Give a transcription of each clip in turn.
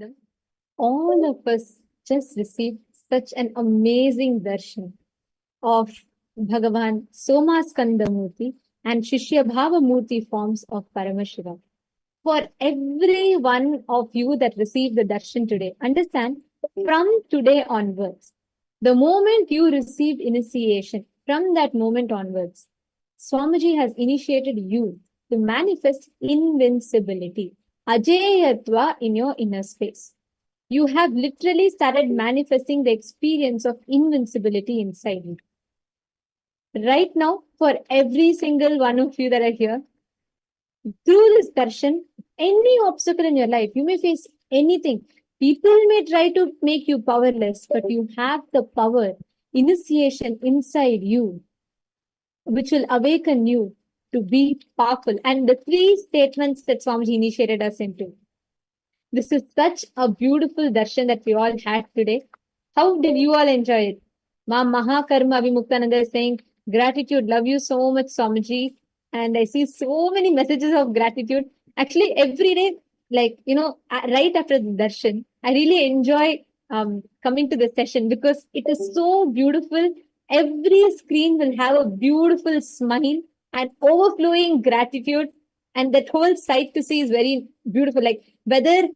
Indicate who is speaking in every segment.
Speaker 1: Kingdom, all of us just received such an amazing darshan of Bhagavan Soma Skandamurti and Shishya Bhava Murti forms of Paramashiva. For every one of you that received the darshan today, understand from today onwards, the moment you received initiation, from that moment onwards, Swamiji has initiated you to manifest invincibility, Ajeyatva in your inner space. You have literally started manifesting the experience of invincibility inside you. Right now, for every single one of you that are here, through this darshan, any obstacle in your life, you may face anything. People may try to make you powerless, but you have the power, initiation inside you, which will awaken you to be powerful. And the three statements that Swamiji initiated us into. This is such a beautiful darshan that we all had today. How did you all enjoy it? Ma Mahakarma Vimuktananda is saying, gratitude, love you so much, Swamiji. And I see so many messages of gratitude. Actually, every day, right after the darshan, I really enjoy coming to the session because it is so beautiful. Every screen will have a beautiful smile and overflowing gratitude. And that whole sight to see is very beautiful. Like whether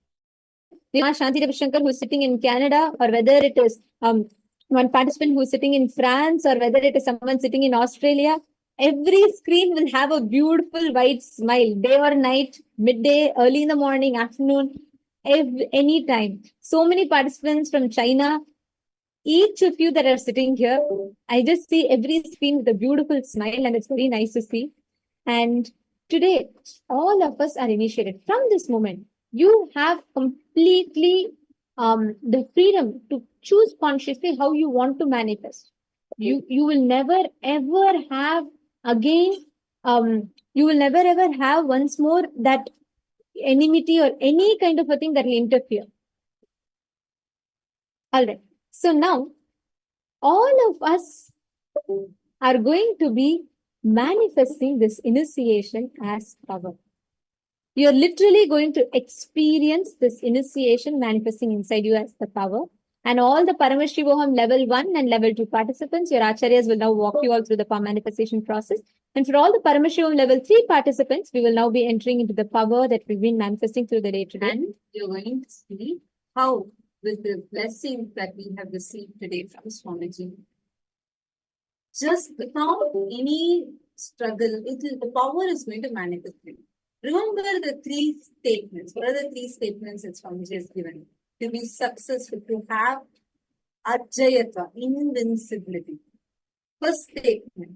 Speaker 1: Shanti Ravi Shankar who is sitting in Canada, or whether it is one participant who is sitting in France, or whether it is someone sitting in Australia, every screen will have a beautiful white smile, day or night, midday, early in the morning, afternoon, any time. So many participants from China. Each of you that are sitting here, I just see every screen with a beautiful smile, and it's very nice to see. And today, all of us are initiated. From this moment, you have completely the freedom to choose consciously how you want to manifest. You will never ever have again, you will never ever have once more that enmity or any kind of a thing that will interfere. All right. So now, all of us are going to be manifesting this initiation as power. You're literally going to experience this initiation manifesting inside you as the power. And all the Paramashivoham Level 1 and Level 2 participants, your acharyas will now walk you all through the power manifestation process. And for all the Paramashivoham Level 3 participants, we will now be entering into the power that we've been manifesting through the day today.
Speaker 2: And you're going to see how, with the blessings that we have received today from Swamiji, just without any struggle, the power is going to manifest. Remember the three statements. What are the three statements that Swamiji has given? To be successful, to have Ajeyatva, invincibility. First statement,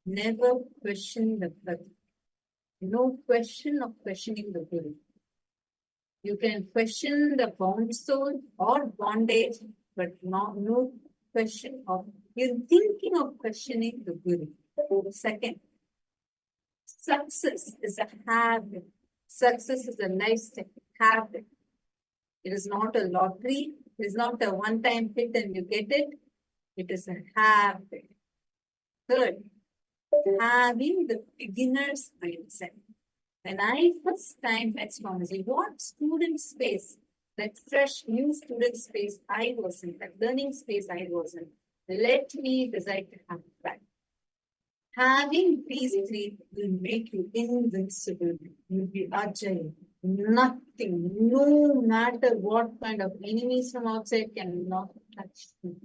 Speaker 2: never question the Guru. No question of questioning the Guru. You can question the bound soul or bondage, but no question of, you're thinking of questioning the Guru. Second, success is a habit. Success is a lifestyle habit. It is not a lottery. It is not a one-time hit and you get it. It is a habit. Third, having the beginner's mindset. When I first time met Swamiji, what student space, that fresh new student space I was in, that learning space I was in, let me decide to have that. Having these three will make you invincible. You'll be agile. Nothing, no matter what kind of enemies from outside cannot touch you.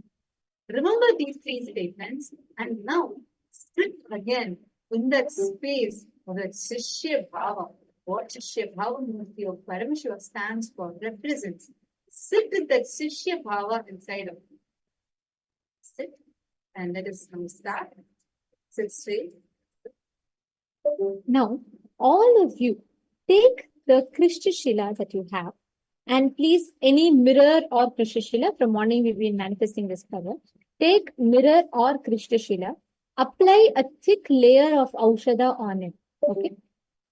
Speaker 2: Remember these three statements and now sit again in that space of that Shishya Bhava. What Shishya Bhava Murti of Paramashiva stands for, represents. Sit with that Shishya Bhava inside of you. Sit and let us now start. Sit straight.
Speaker 1: Now, all of you, take the Krishna Shila that you have, and please, any mirror or Krishna Shila, from morning we've been manifesting this power. Take mirror or Krishna Shila, apply a thick layer of Aushadha on it, okay?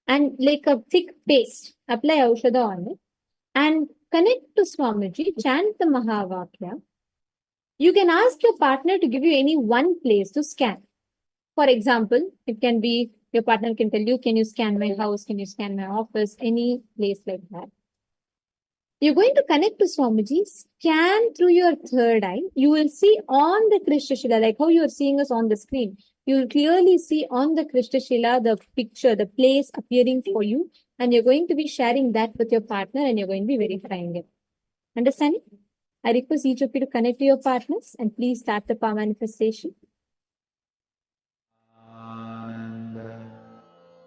Speaker 1: And like a thick paste, apply Aushadha on it, and connect to Swamiji, chant the Mahavakya. You can ask your partner to give you any one place to scan. For example, it can be, your partner can tell you, can you scan my house? Can you scan my office? Any place like that. You're going to connect to Swamiji, scan through your third eye. You will see on the Krishna Shila, like how you are seeing us on the screen. You will clearly see on the Krishna Shila the picture, the place appearing for you. And you're going to be sharing that with your partner and you're going to be verifying it. Understanding? I request each of you to connect to your partners and please start the power manifestation.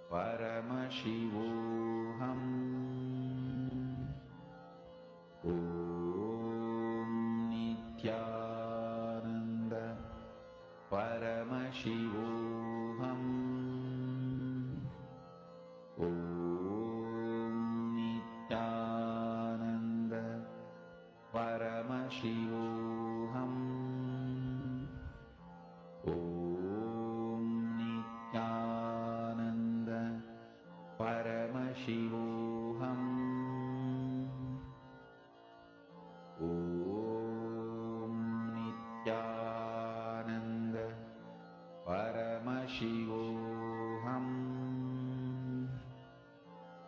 Speaker 3: Paramashivoham Om Nityananda Paramashivoham Om Nityananda Paramashivoham Om Nityananda Paramashivoham Om Nityananda Paramashivoham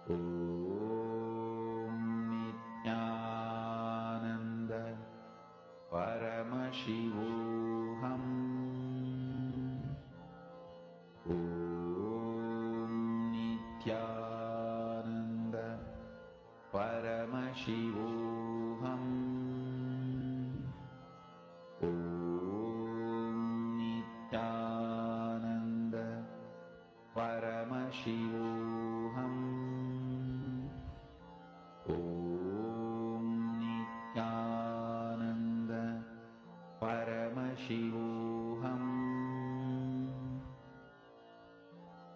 Speaker 3: Om Nityananda Paramashivoham Om Nityananda Paramashivoham Om Nityananda Paramashivoham Om Nityananda Paramashivoham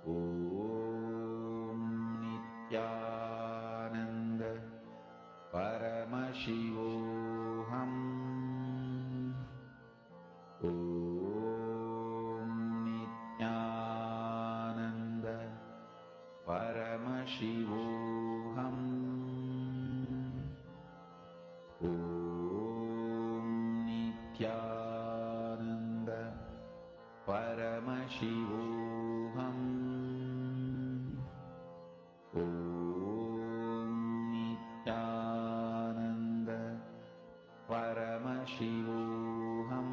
Speaker 3: Om Nityananda Paramashivoham Om Nityananda Paramashivoham Om Nityananda Paramashivoham Om Nityananda Paramashivoham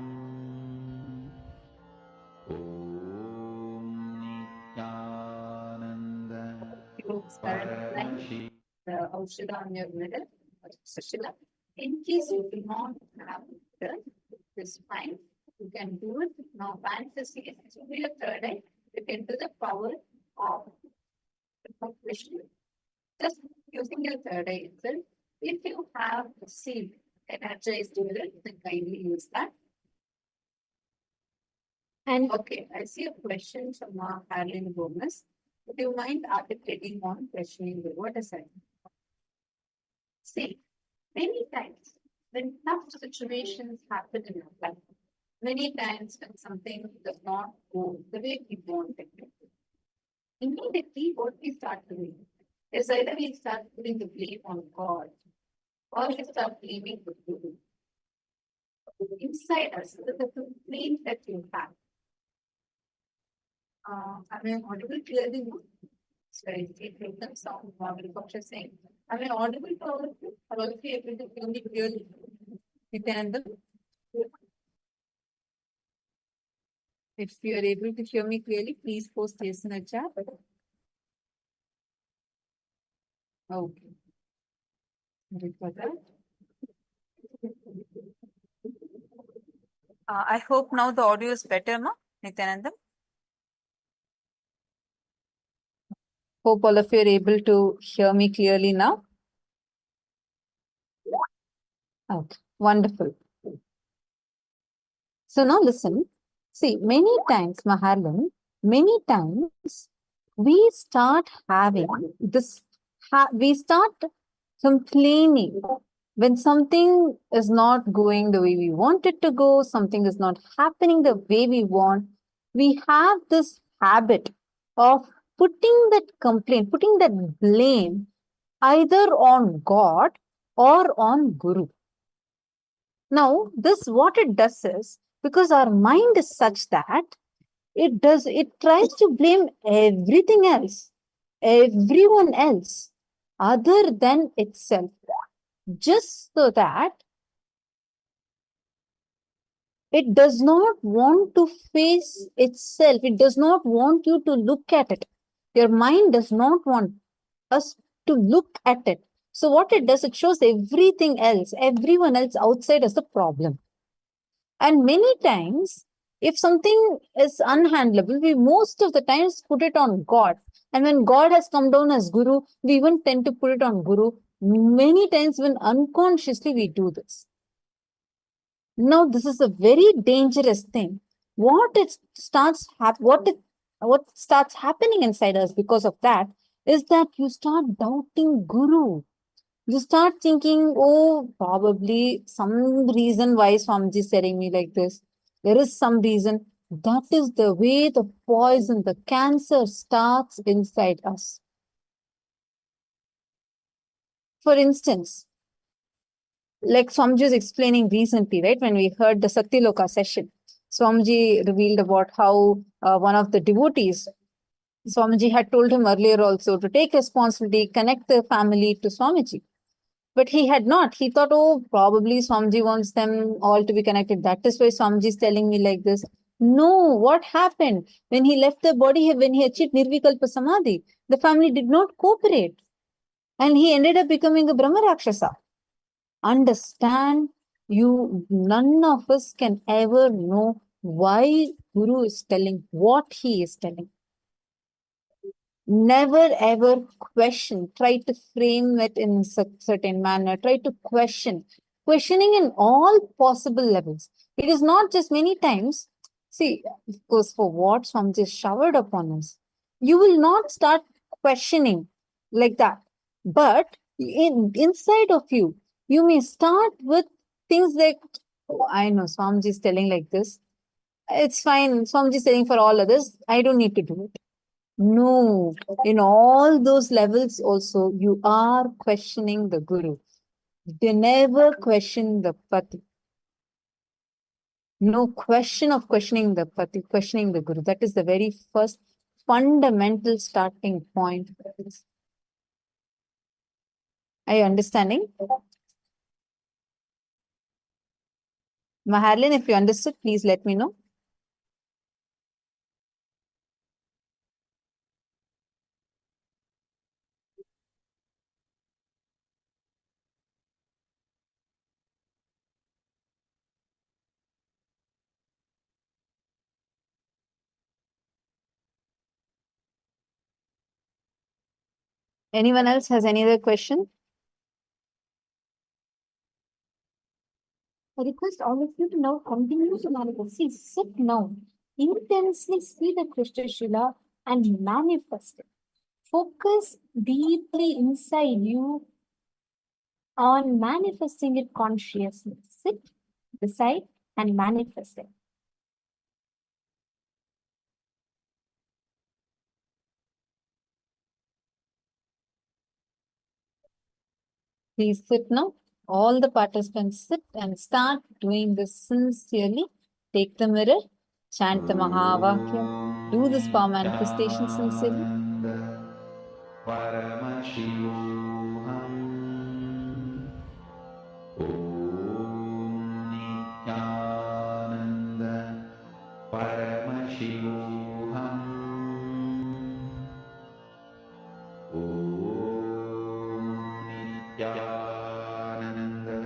Speaker 3: Om Nityananda
Speaker 2: You start applying the Aushadha on your middle, Shila. In case you do not have this fine, you can do it now. Manifesting it with your third eye. You can do the power of Vishnu. Just using your third eye itself. If you have received energized dividend, then kindly use that.
Speaker 1: And
Speaker 2: okay, I see a question from Arlene Gomez. Would you mind articulating on questioning the what is it? See, many times when tough situations happen in our life, many times when something does not go the way we want it to, immediately what we start doing is either we start putting the blame on God or we start blaming the Guru. Inside us, the complaint that you have. Am I audible clearly now? Sorry, it doesn't sound audible what you're saying. Am I audible to all of you? Are all of you able to hear me clearly? Nityananda? If you are able to hear me clearly, please post yes in the chat. Okay. Sorry for that. I hope now the audio is better, no? Nityananda? Hope all of you are able to hear me clearly now. Okay, wonderful. So now listen. See, many times, Maharlan, many times we start having this, we start complaining when something is not going the way we want it to go, something is not happening the way we want. We have this habit of putting that complaint, putting that blame either on God or on Guru. Now, this what it does is, because our mind is such that it tries to blame everything else, everyone else, other than itself.
Speaker 4: just so that it does not want to face itself. It does not want you to look at it. Your mind does not want us to look at it. So what it does, it shows everything else, everyone else outside as the problem. And many times, if something is unhandleable, we most of the times put it on God. And when God has come down as Guru, we even tend to put it on Guru. Many times when unconsciously we do this. Now, this is a very dangerous thing. What starts happening inside us because of that is that you start doubting Guru. You start thinking, oh, probably some reason why Swamiji is telling me like this. There is some reason. That is the way the poison, the cancer starts inside us. For instance, like Swamiji is explaining recently, right? When we heard the Saktiloka session, Swamiji revealed about how one of the devotees, Swamiji had told him earlier also to take responsibility, connect the family to Swamiji. But he had not. He thought, oh, probably Swamiji wants them all to be connected. That is why Swamiji is telling me like this. No, what happened? When he left the body, when he achieved Nirvikalpa Samadhi, the family did not cooperate. And he ended up becoming a Brahma Rakshasa. Understand, none of us can ever know why Guru is telling what he is telling. Never ever question, try to frame it in a certain manner, try to questioning in all possible levels. It is not just many times, see, of course, for what Swamiji is showered upon us, you will not start questioning like that. But inside of you, you may start with things like, oh, I know Swamiji is telling like this. It's fine. Swamiji is telling for all others. I don't need to do it. No, in all those levels also, you are questioning the Guru. They never question the Pati. No question of questioning the Pati, questioning the Guru. That is the very first fundamental starting point. Are you understanding? Maharlin, if you understood, please let me know. Anyone else has any other question? I request all of you to now continue to manifest. See, sit now. Intensely see the Krishna Shila and manifest it. Focus deeply inside you on manifesting it consciously. Sit, decide, and manifest it. Please sit now. All the participants sit and start doing this sincerely. Take the mirror, chant the Mahavakya, do this power manifestation sincerely.
Speaker 3: Paramashivoham Om Nityananda Paramashivoham Om Nityananda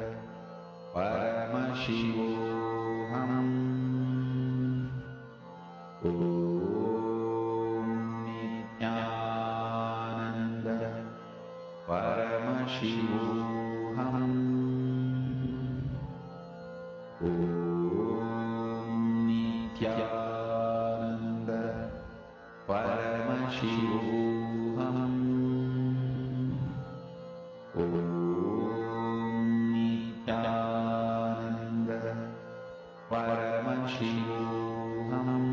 Speaker 3: Paramashivoham Om Nityananda Paramashivoham Om Nityananda Paramashivoham Om Nityananda Paramashivoham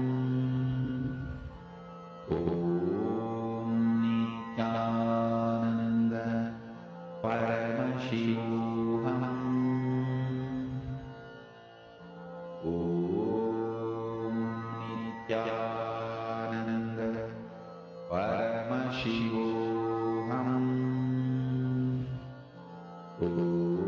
Speaker 3: Om Nityananda Paramashivoham Om Nityananda Paramashivoham Om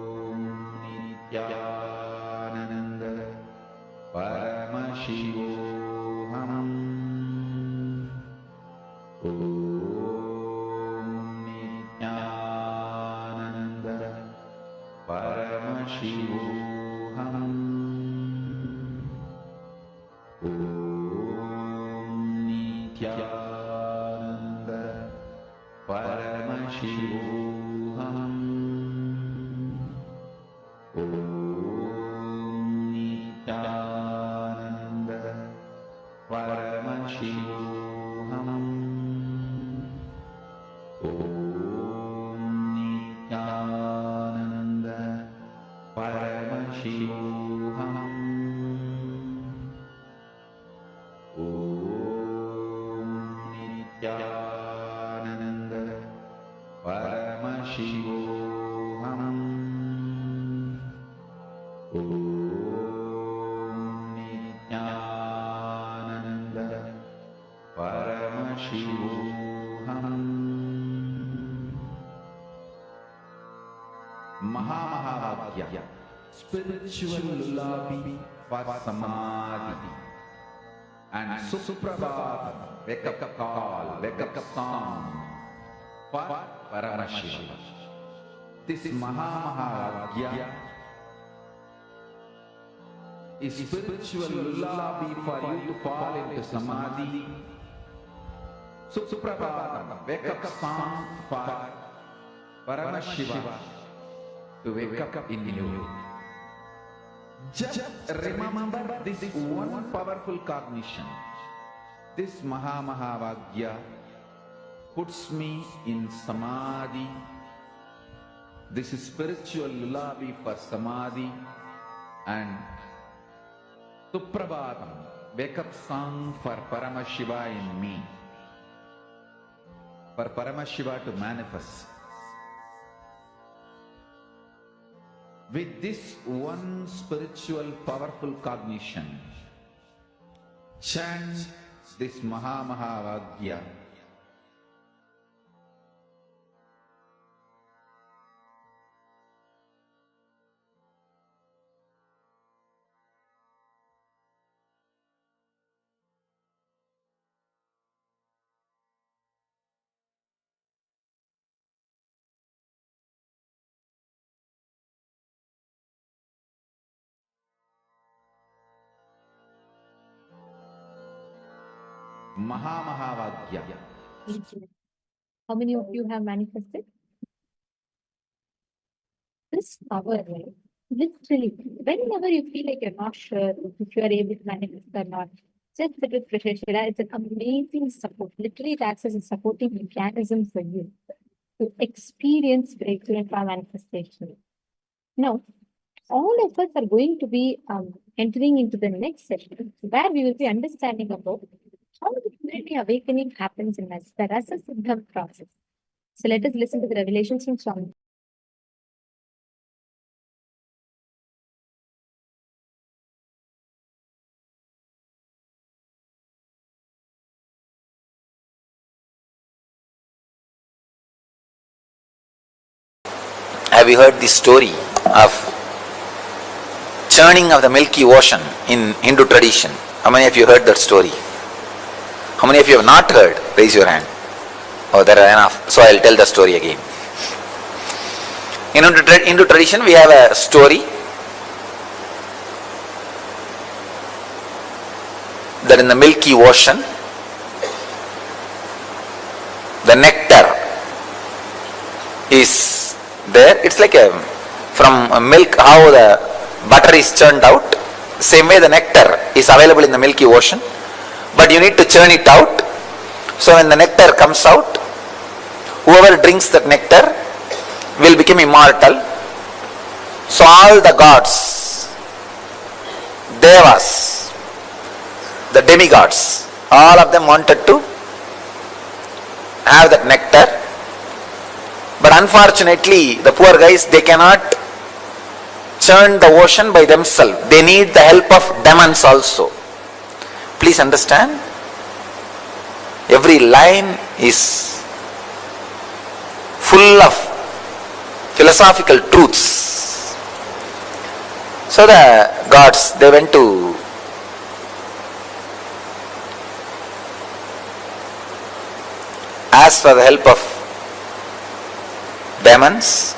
Speaker 3: Nityananda Paramashivoham Om Nityananda Paramashivoham Om Nityananda Paramashivoham Om Nityananda Paramashivoham Om Nityananda Paramashivoham Om Nityananda Paramashivoham Om Nityananda Paramashivoham Mahamahāvāgya, spiritual lullaby for samadhi, and Suprabhātam, wake up call, wake up song for Paramashiva. This Mahamahāvāgya is spiritual lullaby for you to fall into samadhi. Suprabhātam, wake up song for Paramashiva to wake up in you. Just remember this one powerful cognition. This Mahamahāvāgya puts me in samadhi. This is spiritual lullaby for samadhi, and Suprabhātam, wake up song for Paramashiva in me. For Paramashiva to manifest. With this one spiritual powerful cognition, chant this Mahamahāvāgya. Mahamahāvāgya.
Speaker 1: How many of you have manifested? This power, right? Literally, whenever you feel like you're not sure if you are able to manifest or not, just sit with Prasheshwara. It's an amazing support. Literally, it acts as a supporting mechanism for you to experience breakthrough and power manifestation. Now, all of us are going to be entering into the next session where we will be understanding about how the divinity awakening happens in us, the Rasa Siddha process. So let us listen to the revelations from Swami.
Speaker 5: Have you heard the story of churning of the Milky Ocean in Hindu tradition? How many of you heard that story? How many of you have not heard? Raise your hand. Oh, there are enough. So I'll tell the story again. In Hindu tradition, we have a story that in the Milky Ocean, the nectar is there. It's like from milk, how the butter is churned out. Same way the nectar is available in the Milky Ocean, but you need to churn it out. So when the nectar comes out, whoever drinks that nectar will become immortal. So all the gods, devas, the demigods, all of them wanted to have that nectar. But unfortunately, the poor guys, they cannot churn the ocean by themselves. They need the help of demons also. Please understand, every line is full of philosophical truths. So the gods, they went to ask for the help of demons.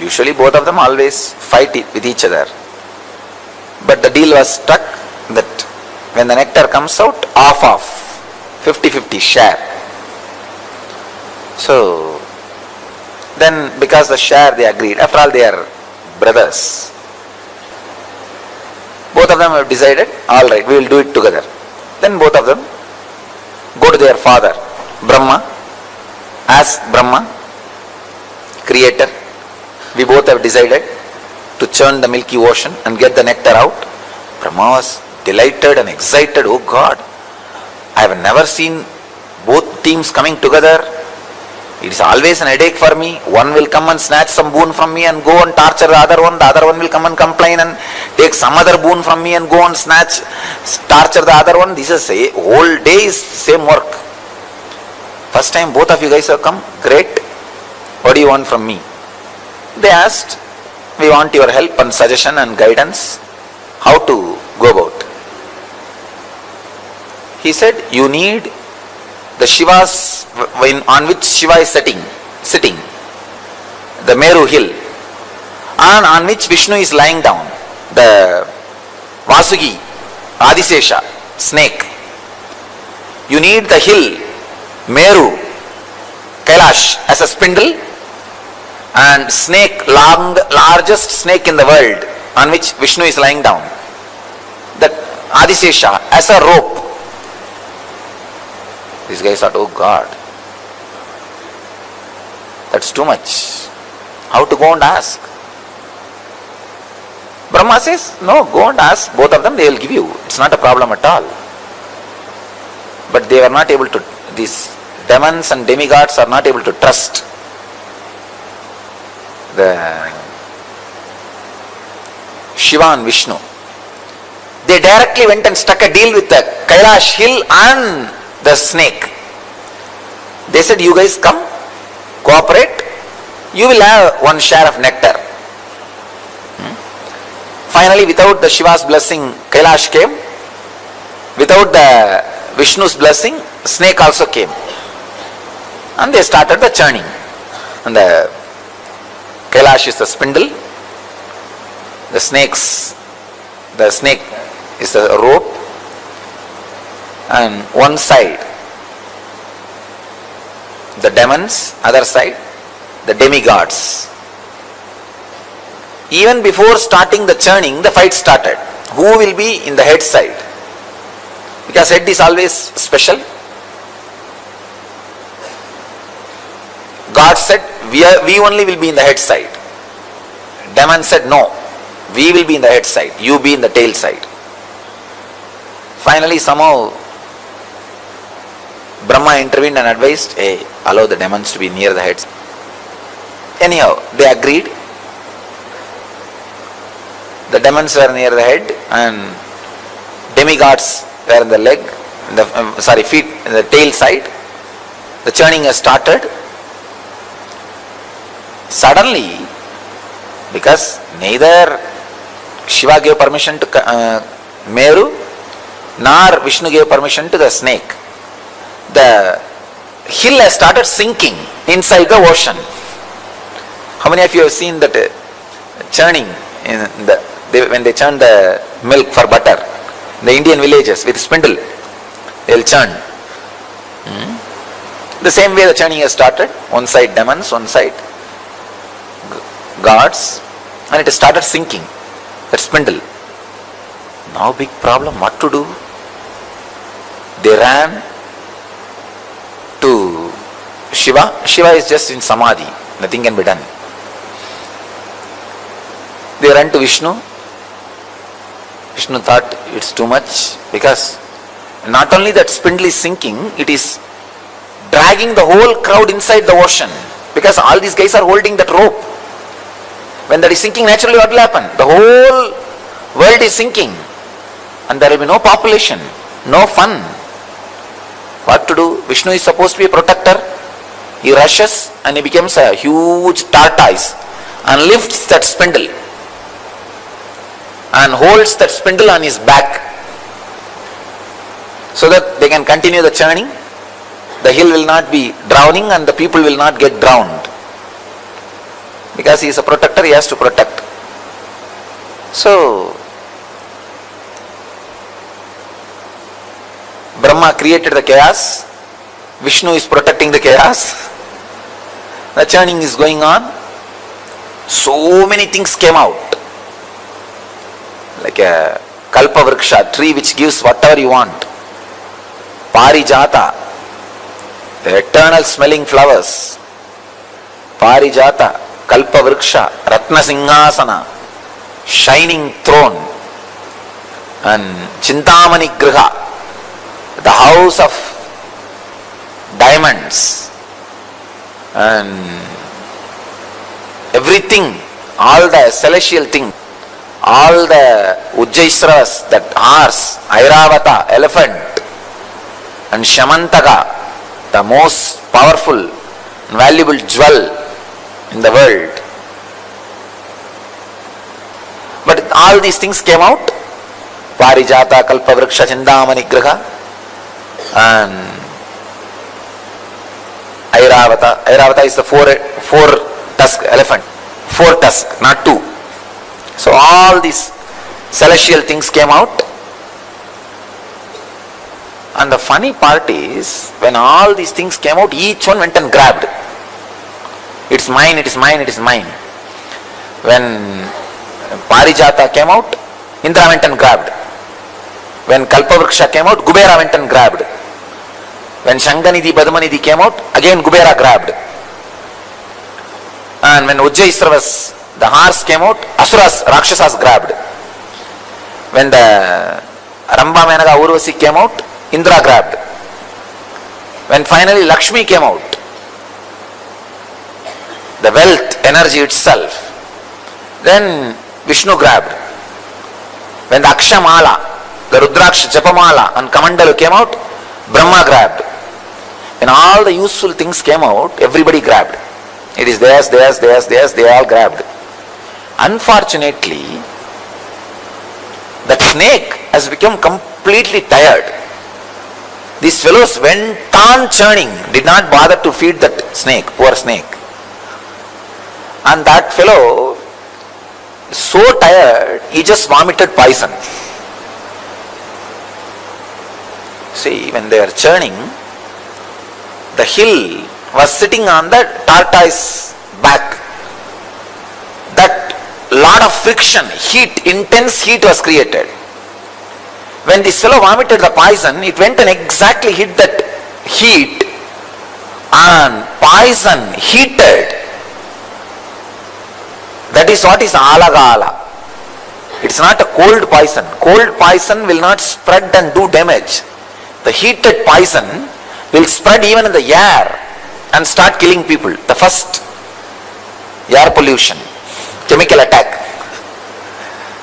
Speaker 5: Usually both of them always fight with each other. But the deal was struck that when the nectar comes out, half 50-50 share. So then because the share they agreed. After all they are brothers. Both of them have decided, all right, we will do it together. Then both of them go to their father, Brahma, ask Brahma, creator, we both have decided to churn the milky ocean and get the nectar out. Brahma was delighted and excited. Oh God, I have never seen both teams coming together. It is always an headache for me. One will come and snatch some boon from me and go and torture the other one. The other one will come and complain and take some other boon from me and go and torture the other one. This is a whole day is same work. First time both of you guys have come. Great. What do you want from me? They asked, we want your help and suggestion and guidance. How to go about? He said, you need the Shivas on which Shiva is sitting, the Meru hill, and on which Vishnu is lying down, the Vasugi, Adisesha, snake. You need the hill, Meru, Kailash as a spindle, and snake, largest snake in the world, on which Vishnu is lying down, that Adisesha as a rope. These guys thought, oh God, that's too much. How to go and ask? Brahma says, no, go and ask both of them, they will give you. It's not a problem at all. But they were not able to, these demons and demigods are not able to trust the Shiva and Vishnu. They directly went and struck a deal with the Kailash hill and the snake. They said, you guys come, cooperate, you will have one share of nectar. Finally, without the Shiva's blessing, Kailash came. Without the Vishnu's blessing, snake also came. And they started the churning. And the Kailash is the spindle, the snake is the rope, and one side the demons, other side the demigods. Even before starting the churning, the fight started. Who will be in the head side? Because head is always special. God said, we only will be in the head side. Demon said, no, we will be in the head side, you be in the tail side. Finally, somehow Brahma intervened and advised, hey, allow the demons to be near the heads. Anyhow, they agreed. The demons were near the head and demigods were in the leg, feet, in the tail side. The churning has started. Suddenly, because neither Shiva gave permission to Meru, nor Vishnu gave permission to the snake, the hill has started sinking inside the ocean. How many of you have seen that churning when they churn the milk for butter? The Indian villages with spindle, they will churn. The same way the churning has started. One side demons, one side gods, and it has started sinking, that spindle. Now big problem, what to do? They ran to Shiva. Shiva is just in Samadhi, nothing can be done. They ran to Vishnu. Vishnu thought it's too much, because not only that spindle is sinking, it is dragging the whole crowd inside the ocean, because all these guys are holding that rope. When that is sinking, naturally what will happen? The whole world is sinking and there will be no population, no fun. What to do? Vishnu is supposed to be a protector. He rushes and he becomes a huge tortoise and lifts that spindle. and holds that spindle on his back so that they can continue the churning. The hill will not be drowning and the people will not get drowned. Because he is a protector, he has to protect. So, Brahma created the chaos, Vishnu is protecting the chaos, the churning is going on. So many things came out. Like a kalpa vriksha, tree which gives whatever you want. Parijata, the eternal smelling flowers. Parijata, kalpa vriksha, ratna singhasana, shining throne, and chintamani griha, the house of diamonds, and everything, all the celestial things, all the Ujjaisravas, that horse, Airavata, elephant, and Shamantaka, the most powerful and valuable jewel in the world. But all these things came out. Parijata, Kalpavriksha, Chindamani Griha, and Airavata. Airavata is the four tusk elephant. 4 tusks, not 2. So all these celestial things came out. And the funny part is, when all these things came out, each one went and grabbed. It's mine, it is mine, it is mine. When Parijata came out, Indra went and grabbed. When Kalpavriksha came out, Kubera went and grabbed. When Shanganidhi, Padmanidhi came out, again Kubera grabbed. And when Ujjaisravas, the horse came out, Asuras, Rakshasas grabbed. When the Ramba, Menaka, Urvasi came out, Indra grabbed. When finally Lakshmi came out, the wealth, energy itself, then Vishnu grabbed. When the Akshamala, the Rudraksh, Japamala and Kamandalu came out, Brahma grabbed. When all the useful things came out, everybody grabbed. It is theirs, theirs, theirs, theirs, they all grabbed. Unfortunately, that snake has become completely tired. These fellows went on churning, did not bother to feed that snake, poor snake. And that fellow, so tired, he just vomited poison. See, when they were churning, the hill was sitting on the tortoise back. That lot of friction, heat, intense heat was created. When this fellow vomited the poison, it went and exactly hit that heat, and poison heated. That is what is alagala. It's not a cold poison. Cold poison will not spread and do damage. The heated poison will spread even in the air and start killing people. The first air pollution, chemical attack,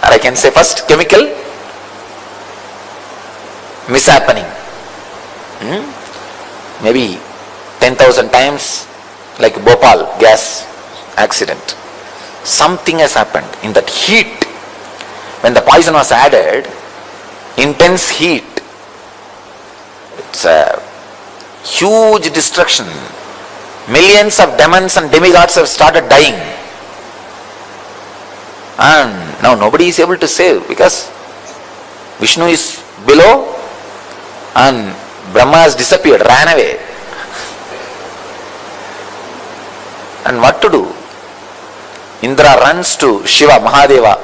Speaker 5: or I can say first chemical mishappening. Maybe 10,000 times, like Bhopal gas accident. Something has happened in that heat. When the poison was added, intense heat, it's a huge destruction. Millions of demons and demigods have started dying. And now nobody is able to save, because Vishnu is below and Brahma has disappeared, ran away. And what to do? Indra runs to Shiva, Mahadeva.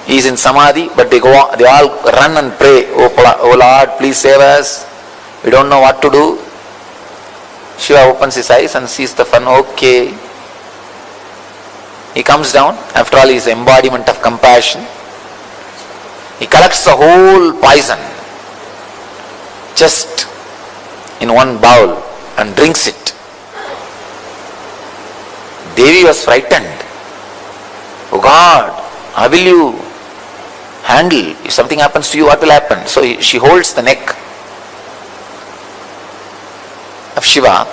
Speaker 5: He is in Samadhi, but they all run and pray, oh Lord, please save us. We don't know what to do. Shiva opens his eyes and sees the fun. Okay. He comes down. After all, he is the embodiment of compassion. He collects the whole poison just in one bowl and drinks it. Devi was frightened. Oh God, how will you handle? If something happens to you, what will happen? So she holds the neck of Shiva.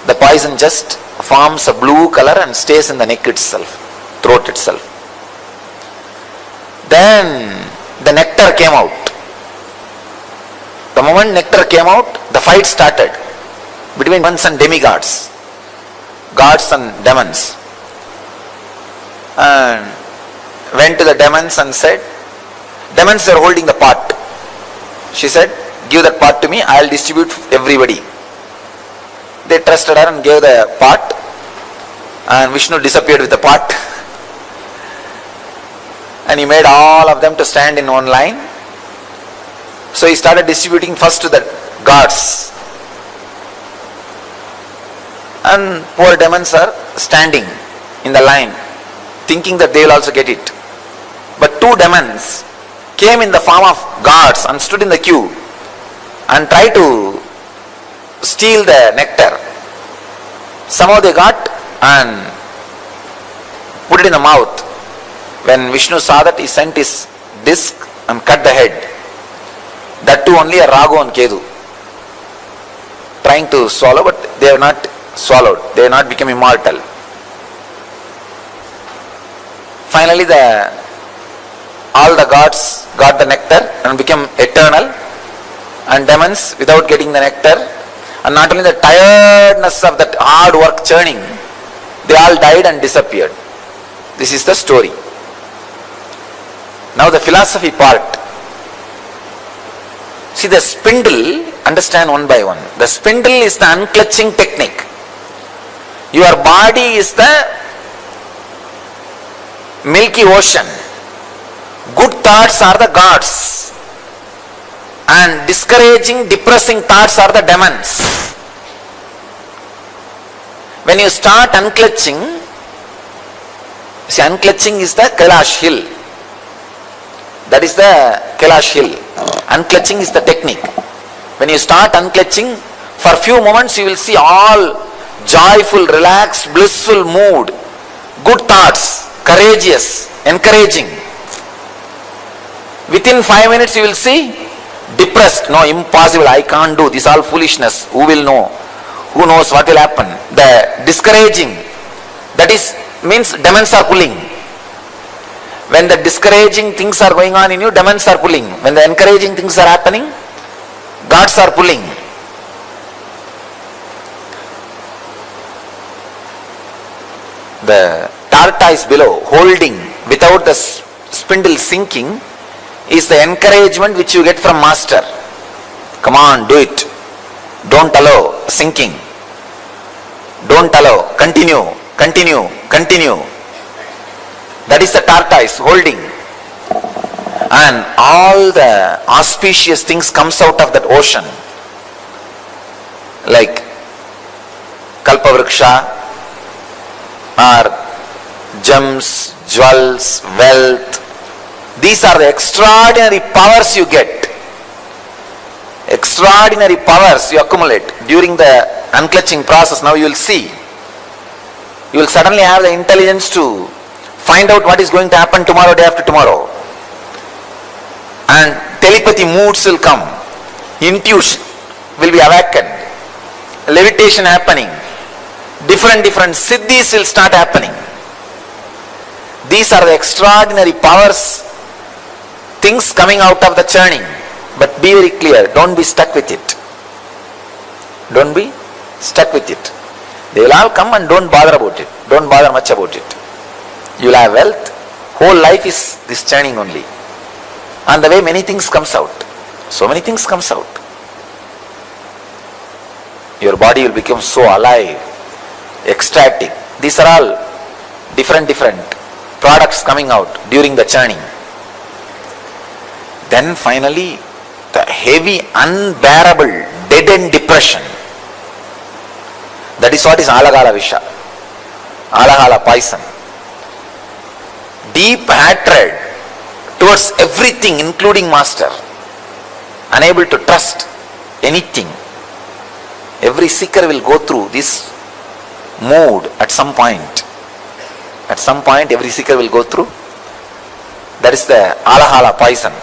Speaker 5: The poison just forms a blue color and stays in the neck itself, throat itself. Then the nectar came out. The moment nectar came out, the fight started between demons and demigods, gods and demons. And went to the demons and said, demons were holding the pot. She said, give that pot to me, I will distribute everybody. They trusted her and gave the pot, and Vishnu disappeared with the pot. And he made all of them to stand in one line. So he started distributing first to the gods. And poor demons are standing in the line, thinking that they will also get it. But two demons came in the form of gods and stood in the queue and tried to steal the nectar. Somehow they got and put it in the mouth. When Vishnu saw that, he sent his disc and cut the head. That too only a Ragu and Kedu, trying to swallow, but they have not swallowed. They have not become immortal. Finally all the gods got the nectar and became eternal, and demons without getting the nectar, and not only the tiredness of that hard work churning, they all died and disappeared. This is the story. Now the philosophy part. See, the spindle, understand one by one. The spindle is the unclutching technique. Your body is the milky ocean. Good thoughts are the gods, and discouraging, depressing thoughts are the demons. When you start unclutching, see, unclutching is the Kailash hill. That is the Kailash hill. Unclutching is the technique. When you start unclutching, for few moments you will see all joyful, relaxed, blissful mood, good thoughts, courageous, encouraging. Within 5 minutes you will see depressed. No, impossible, I can't do this, all foolishness. Who will know? Who knows what will happen? The discouraging, that is means demons are pulling. When the discouraging things are going on in you, demons are pulling. When the encouraging things are happening, gods are pulling. The tortoise below, holding without the spindle sinking, is the encouragement which you get from master. Come on, do it. Don't allow sinking. Don't allow. Continue, continue, continue. That is the tortoise holding. And all the auspicious things comes out of that ocean. Like Kalpavriksha, or gems, jewels, wealth. These are the extraordinary powers you get. Extraordinary powers you accumulate during the unclutching process. Now you will see. You will suddenly have the intelligence to find out what is going to happen tomorrow, day after tomorrow. And telepathy moods will come. Intuition will be awakened. Levitation happening. Different siddhis will start happening. These are the extraordinary powers, things coming out of the churning. But be very clear, don't be stuck with it. Don't be stuck with it. They will all come, and don't bother about it. Don't bother much about it. You will have wealth. Whole life is this churning only. And the way many things comes out. So many things comes out. Your body will become so alive, ecstatic. These are all different products coming out during the churning. Then finally, the heavy, unbearable, dead-end depression. That is what is alagala visha, alagala poison. Deep hatred towards everything, including master. Unable to trust anything. Every seeker will go through this mood at some point. At some point, every seeker will go through. That is the alahala poison.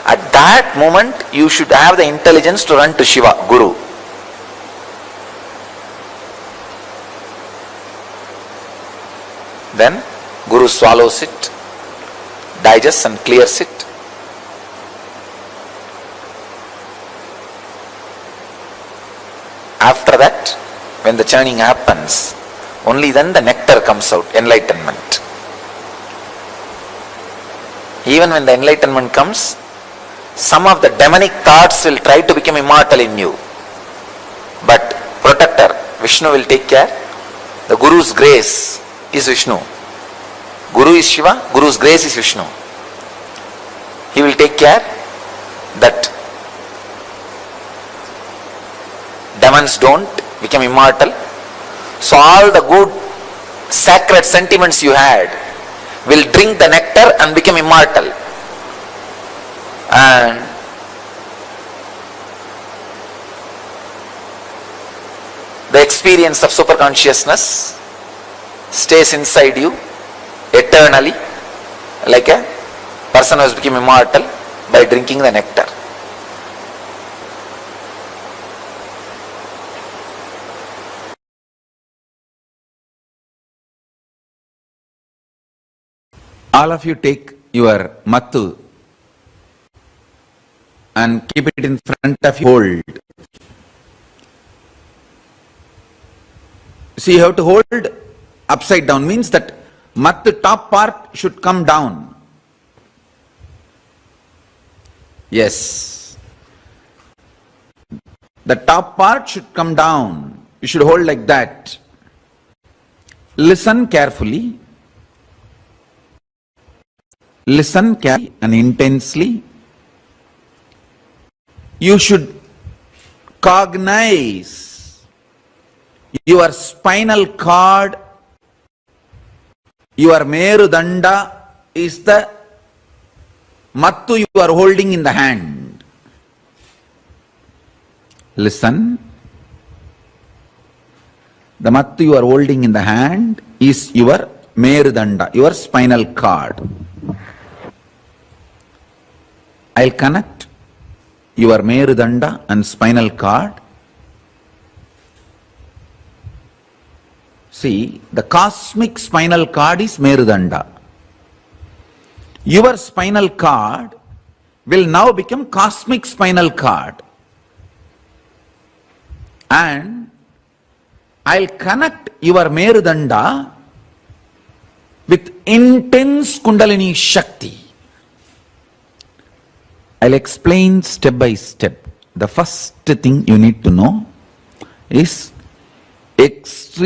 Speaker 5: At that moment, you should have the intelligence to run to Shiva, Guru. Then Guru swallows it, digests and clears it. After that, when the churning happens, only then the nectar comes out, enlightenment. Even when the enlightenment comes, some of the demonic thoughts will try to become immortal in you. But protector, Vishnu will take care. The Guru's grace is Vishnu. Guru is Shiva, Guru's grace is Vishnu. He will take care that demons don't become immortal. So all the good sacred sentiments you had will drink the nectar and become immortal. And the experience of superconsciousness stays inside you eternally, like a person who has become immortal by drinking the nectar.
Speaker 3: All of you take your mattu and keep it in front of you. Hold. See, you have to hold upside down, means that mattu top part should come down. Yes. The top part should come down. You should hold like that. Listen carefully. Listen carefully and intensely. You should cognize your spinal cord, your Merudanda is the mattu you are holding in the hand. Listen. The mattu you are holding in the hand is your Merudanda, your spinal cord. I'll connect your Merudanda and spinal cord. See, the cosmic spinal cord is Merudanda. Your spinal cord will now become cosmic spinal cord. And I'll connect your Merudanda with intense Kundalini Shakti. I'll explain step by step. The first thing you need to know is extreme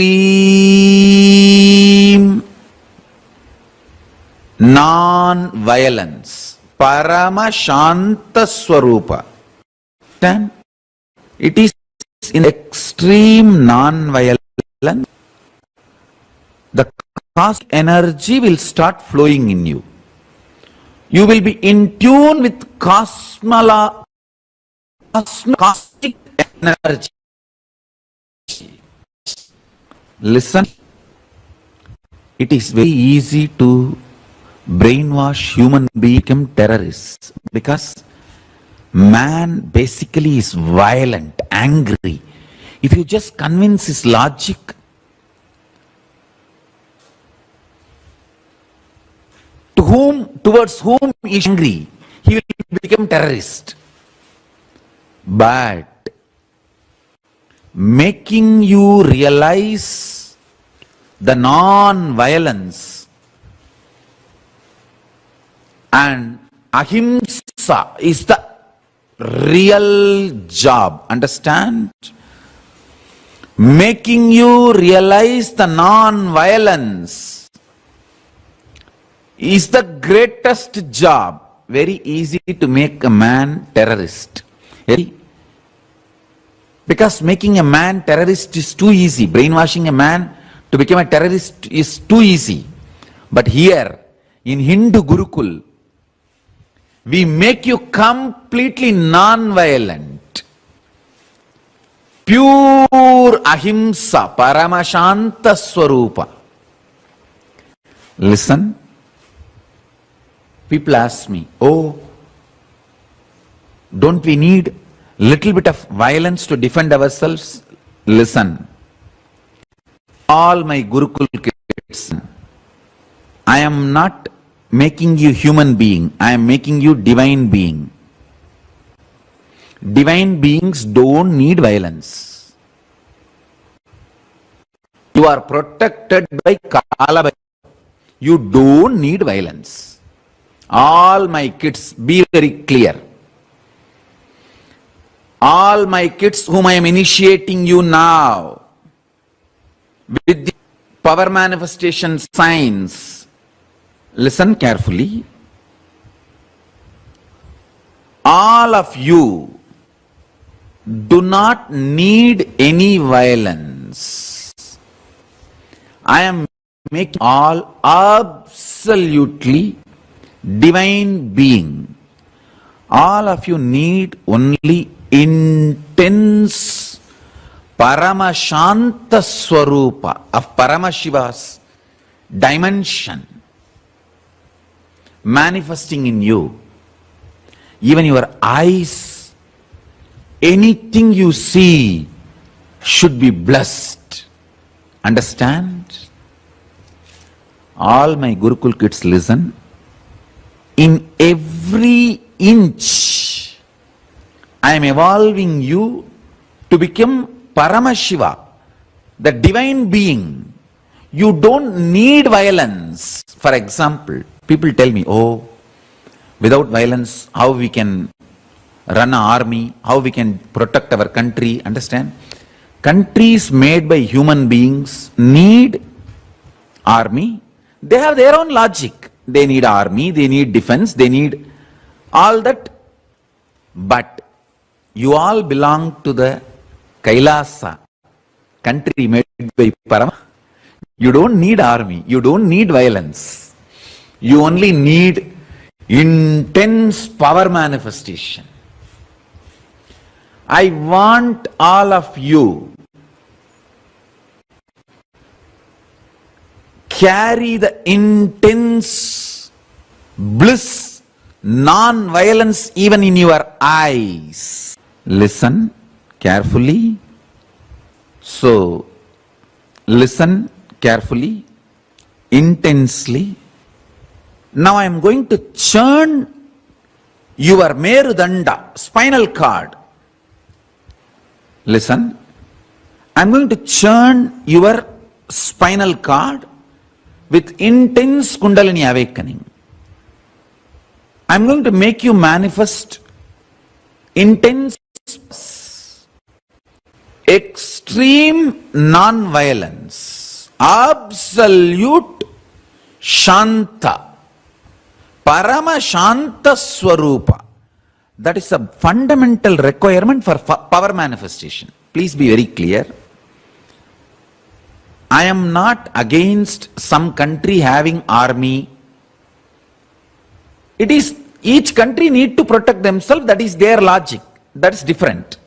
Speaker 3: non-violence. Paramashanta Swarupa. Then it is in extreme non-violence. The cosmic energy will start flowing in you. You will be in tune with cosmic energy. Listen, it is very easy to brainwash human beings become terrorists because man basically is violent, angry. If you just convince his logic, towards whom he is angry, he will become terrorist. But making you realize the non-violence and ahimsa is the real job. Understand? Making you realize the non-violence is the greatest job. Very easy to make a man terrorist. Because making a man terrorist is too easy. Brainwashing a man to become a terrorist is too easy. But here, in Hindu Gurukul, we make you completely non-violent. Pure ahimsa, paramashanta swarupa. Listen. People ask me, oh, don't we need little bit of violence to defend ourselves? Listen, all my Gurukul kids, I am not making you human being. I am making you divine being. Divine beings don't need violence. You are protected by Kala. You don't need violence. All my kids, be very clear. All my kids whom I am initiating you now with the power manifestation signs, listen carefully. All of you do not need any violence. I am making all absolutely divine being. All of you need only intense Paramashanta Swarupa of Paramashiva's dimension manifesting in you. Even your eyes, anything you see should be blessed. Understand? All my Gurukul kids, listen. In every inch, I am evolving you to become Paramashiva, the divine being. You don't need violence. For example, people tell me, oh, without violence, how we can run an army, how we can protect our country. Understand? Countries made by human beings need army. They have their own logic. They need army, they need defense, they need all that. But you all belong to the Kailasa, country made by Parama. You don't need army, you don't need violence. You only need intense power manifestation. I want all of you carry the intense bliss, non-violence even in your eyes. Listen carefully. So, listen carefully, intensely. Now I am going to churn your Merudanda, spinal cord. Listen. I am going to churn your spinal cord with intense Kundalini awakening. I am going to make you manifest intense, extreme non-violence, absolute Shanta, Paramashanta Swarupa. That is a fundamental requirement for power manifestation. Please be very clear. I am not against some country having army. It is each country need to protect themselves. That is their logic. That's different.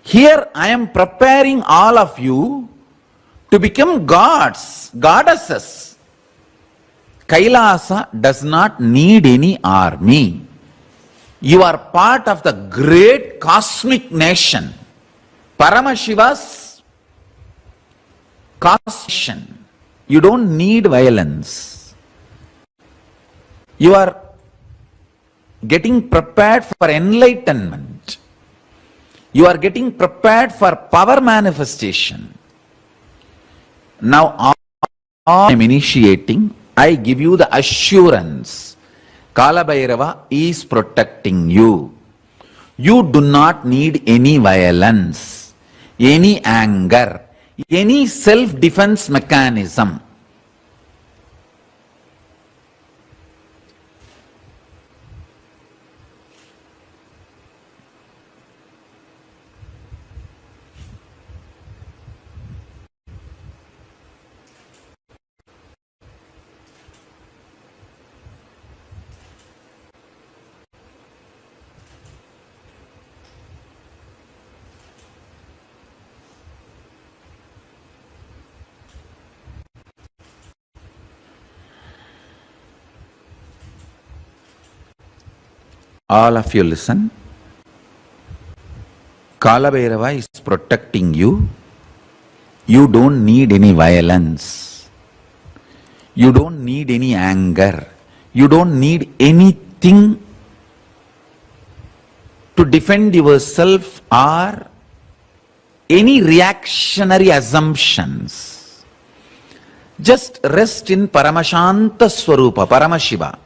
Speaker 3: Here I am preparing all of you to become gods, goddesses. Kailasa does not need any army. You are part of the great cosmic nation, Paramashiva's cosmic nation. You don't need violence. You are getting prepared for enlightenment. You are getting prepared for power manifestation. Now, I am initiating, I give you the assurance. Kala Bhairava is protecting you. You do not need any violence, any anger, any self-defense mechanism. All of you listen. Kala Bhairava is protecting you. You don't need any violence. You don't need any anger. You don't need anything to defend yourself or any reactionary assumptions. Just rest in Paramashanta Swarupa, Paramashiva.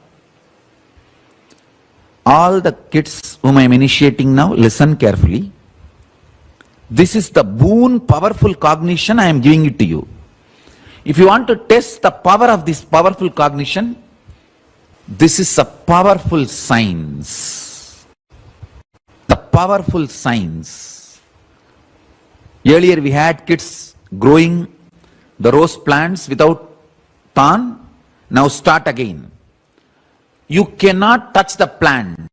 Speaker 3: All the kids whom I am initiating now, listen carefully. This is the boon, powerful cognition I am giving it to you. If you want to test the power of this powerful cognition, this is a powerful science. The powerful science. Earlier we had kids growing the rose plants without thorn. Now start again. You cannot touch the plant.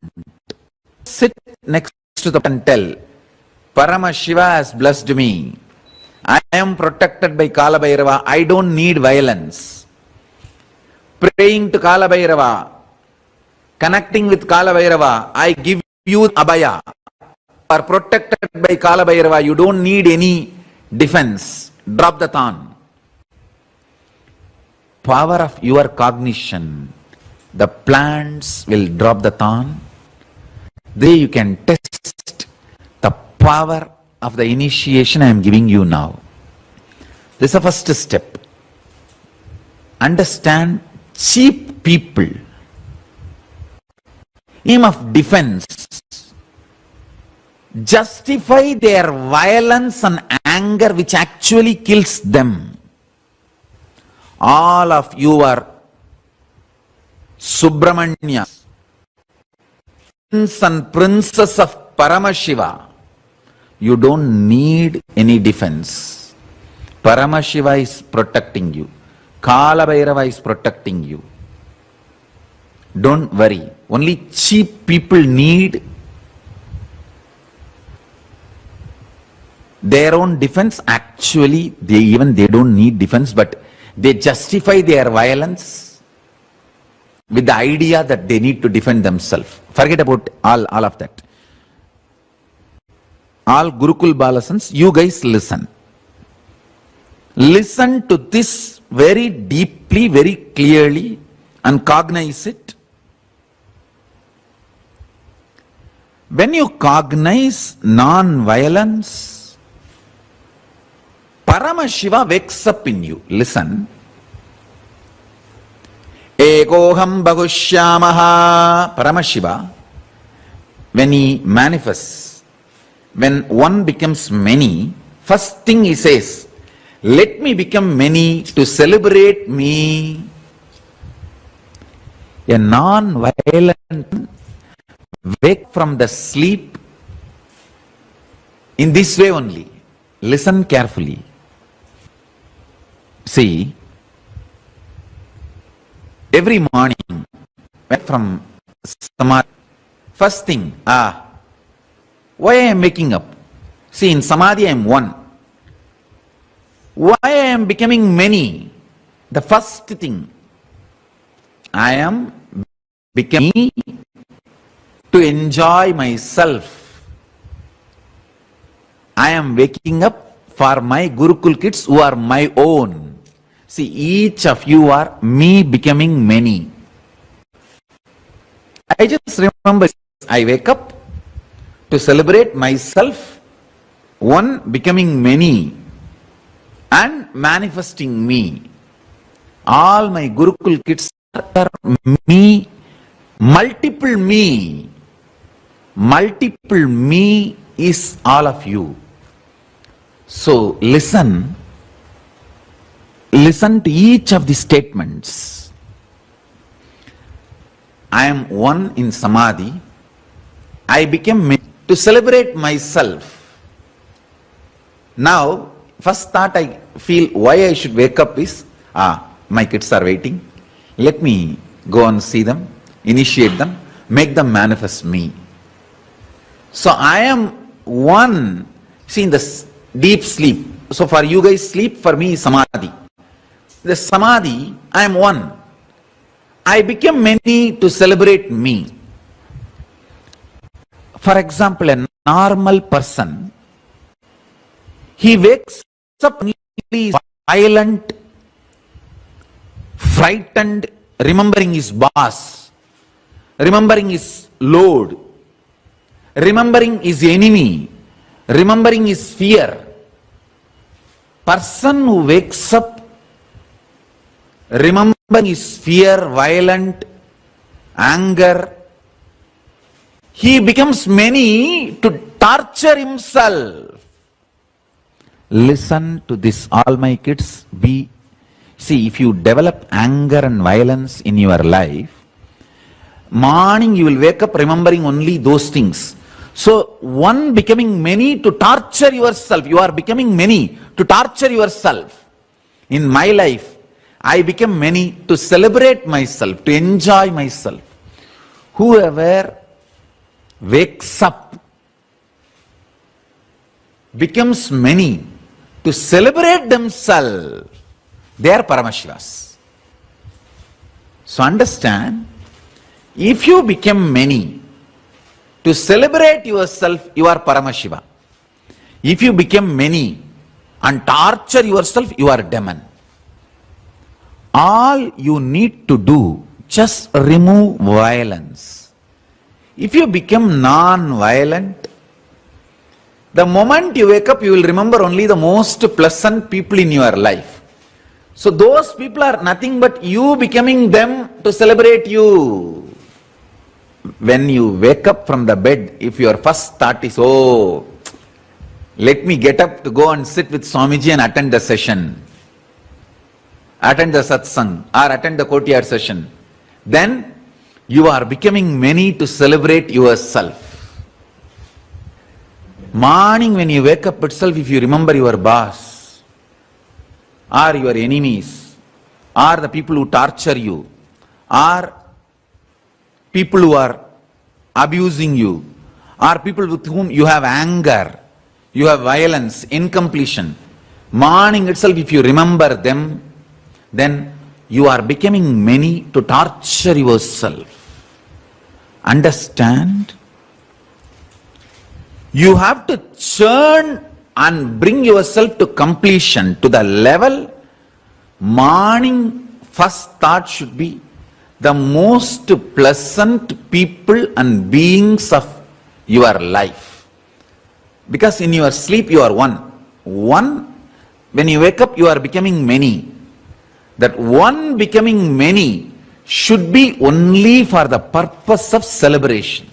Speaker 3: Sit next to the plant and tell, Paramashiva has blessed me. I am protected by Kala Bhairava. I don't need violence. Praying to Kala Bhairava, connecting with Kala Bhairava, I give you abhaya. You are protected by Kala Bhairava. You don't need any defense. Drop the thorn. Power of your cognition. The plants will drop the thorn. There you can test the power of the initiation I am giving you now. This is the first step. Understand cheap people. Aim of defense. Justify their violence and anger which actually kills them. All of you are Subramanya, prince and princess of Paramashiva. You don't need any defense. Paramashiva is protecting you. Kala Bhairava is protecting you. Don't worry. Only cheap people need their own defense. Actually, they don't need defense, but they justify their violence with the idea that they need to defend themselves. Forget about all of that. All Gurukul Balasans, you guys listen. Listen to this very deeply, very clearly, and cognize it. When you cognize non-violence, Paramashiva wakes up in you. Listen. Ekoham Bahushyamaha. Paramashiva, when he manifests, when one becomes many, first thing he says, let me become many to celebrate me. A non-violent wake from the sleep in this way only. Listen carefully. See, every morning from Samadhi, first thing, why I am waking up? See, in Samadhi I am one. Why I am becoming many? The first thing, I am becoming to enjoy myself. I am waking up for my Gurukul kids who are my own. See, each of you are me becoming many. I just remember, I wake up to celebrate myself, one becoming many, and manifesting me. All my Gurukul kids are me, multiple me. Multiple me is all of you. So listen to each of the statements. I am one in Samadhi. I became many to celebrate myself. Now, first thought I feel why I should wake up is, my kids are waiting. Let me go and see them, initiate them, make them manifest me. So I am one. See, in the deep sleep. So for you guys, sleep, for me is Samadhi. The Samadhi, I am one. I became many to celebrate me. For example, a normal person, he wakes up violent, frightened, remembering his boss, remembering his load, remembering his enemy, remembering his fear. Person who wakes up remembering his fear, violent, anger, he becomes many to torture himself. Listen to this, all my kids. See, if you develop anger and violence in your life, morning you will wake up remembering only those things. So, one becoming many to torture yourself. You are becoming many to torture yourself. In my life, I became many to celebrate myself, to enjoy myself. Whoever wakes up becomes many to celebrate themselves, they are Paramashivas. So understand, if you become many to celebrate yourself, you are Paramashiva. If you become many and torture yourself, you are demon. All you need to do, just remove violence. If you become non-violent, the moment you wake up, you will remember only the most pleasant people in your life. So those people are nothing but you becoming them to celebrate you. When you wake up from the bed, if your first thought is, oh, let me get up to go and sit with Swamiji and attend the session, attend the satsang or attend the courtyard session, then you are becoming many to celebrate yourself. Morning when you wake up itself, if you remember your boss or your enemies or the people who torture you or people who are abusing you or people with whom you have anger, you have violence, incompletion, morning itself if you remember them, then you are becoming many to torture yourself. Understand? You have to churn and bring yourself to completion, to the level morning first thought should be the most pleasant people and beings of your life. Because in your sleep you are one. When you wake up you are becoming many. That one becoming many should be only for the purpose of celebration.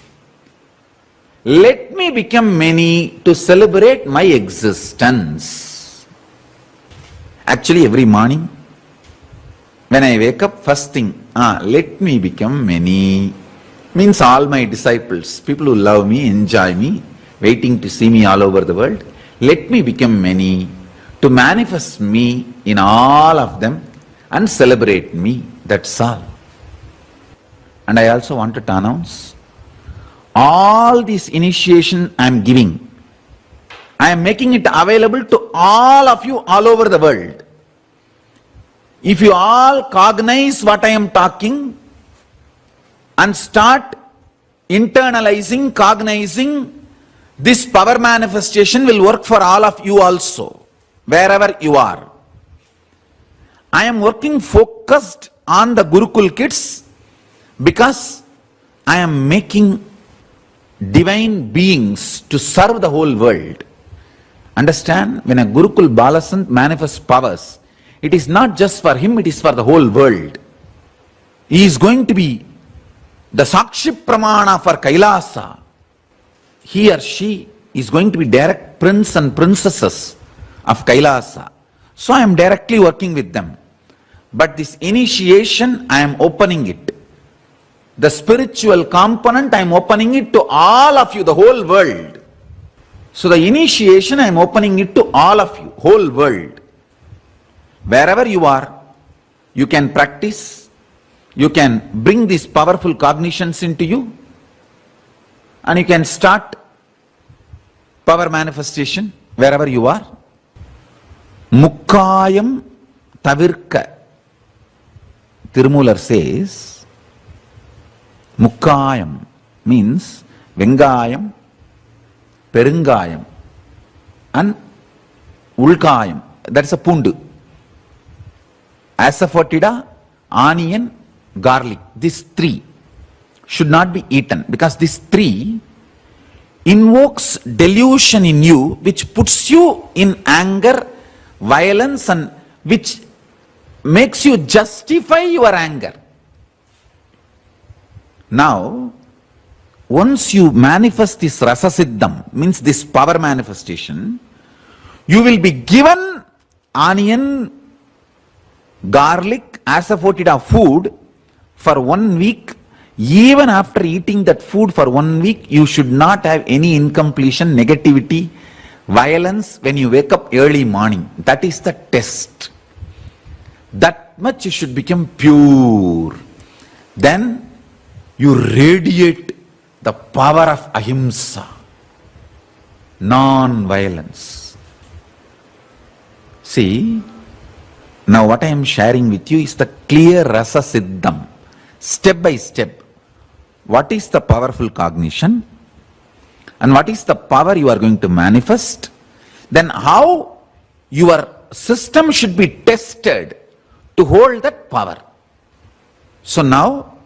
Speaker 3: Let me become many to celebrate my existence. Actually, every morning, when I wake up, first thing, let me become many. Means all my disciples, people who love me, enjoy me, waiting to see me all over the world. Let me become many to manifest me in all of them and celebrate me. That's all. And I also wanted to announce, all this initiation I am giving, I am making it available to all of you all over the world. If you all cognize what I am talking and start internalizing, cognizing, this power manifestation will work for all of you also, wherever you are. I am working focused on the Gurukul kids because I am making divine beings to serve the whole world. Understand? When a Gurukul Balasant manifests powers, it is not just for him, it is for the whole world. He is going to be the Sakshi Pramana for Kailasa. He or she is going to be direct prince and princesses of Kailasa. So I am directly working with them. But this initiation, I am opening it. The spiritual component, I am opening it to all of you, the whole world. So the initiation, I am opening it to all of you, whole world. Wherever you are, you can practice, you can bring these powerful cognitions into you, and you can start power manifestation wherever you are. Mukkayam tavirka. Tirumular says, Mukkayam means Vengayam, Perungayam and Ulkayam. That's a pundu. Asafoetida, onion garlic, these three should not be eaten, because these three invokes delusion in you, which puts you in anger, violence, and which makes you justify your anger. Now, once you manifest this rasa siddham, means this power manifestation, you will be given onion, garlic as a fortida food for 1 week. Even after eating that food for 1 week, you should not have any incompletion, negativity, violence when you wake up early morning. That is the test. That much you should become pure. Then you radiate the power of ahimsa, non-violence. See, now what I am sharing with you is the clear rasa siddham, step by step. What is the powerful cognition and what is the power you are going to manifest? Then how your system should be tested to hold that power. So now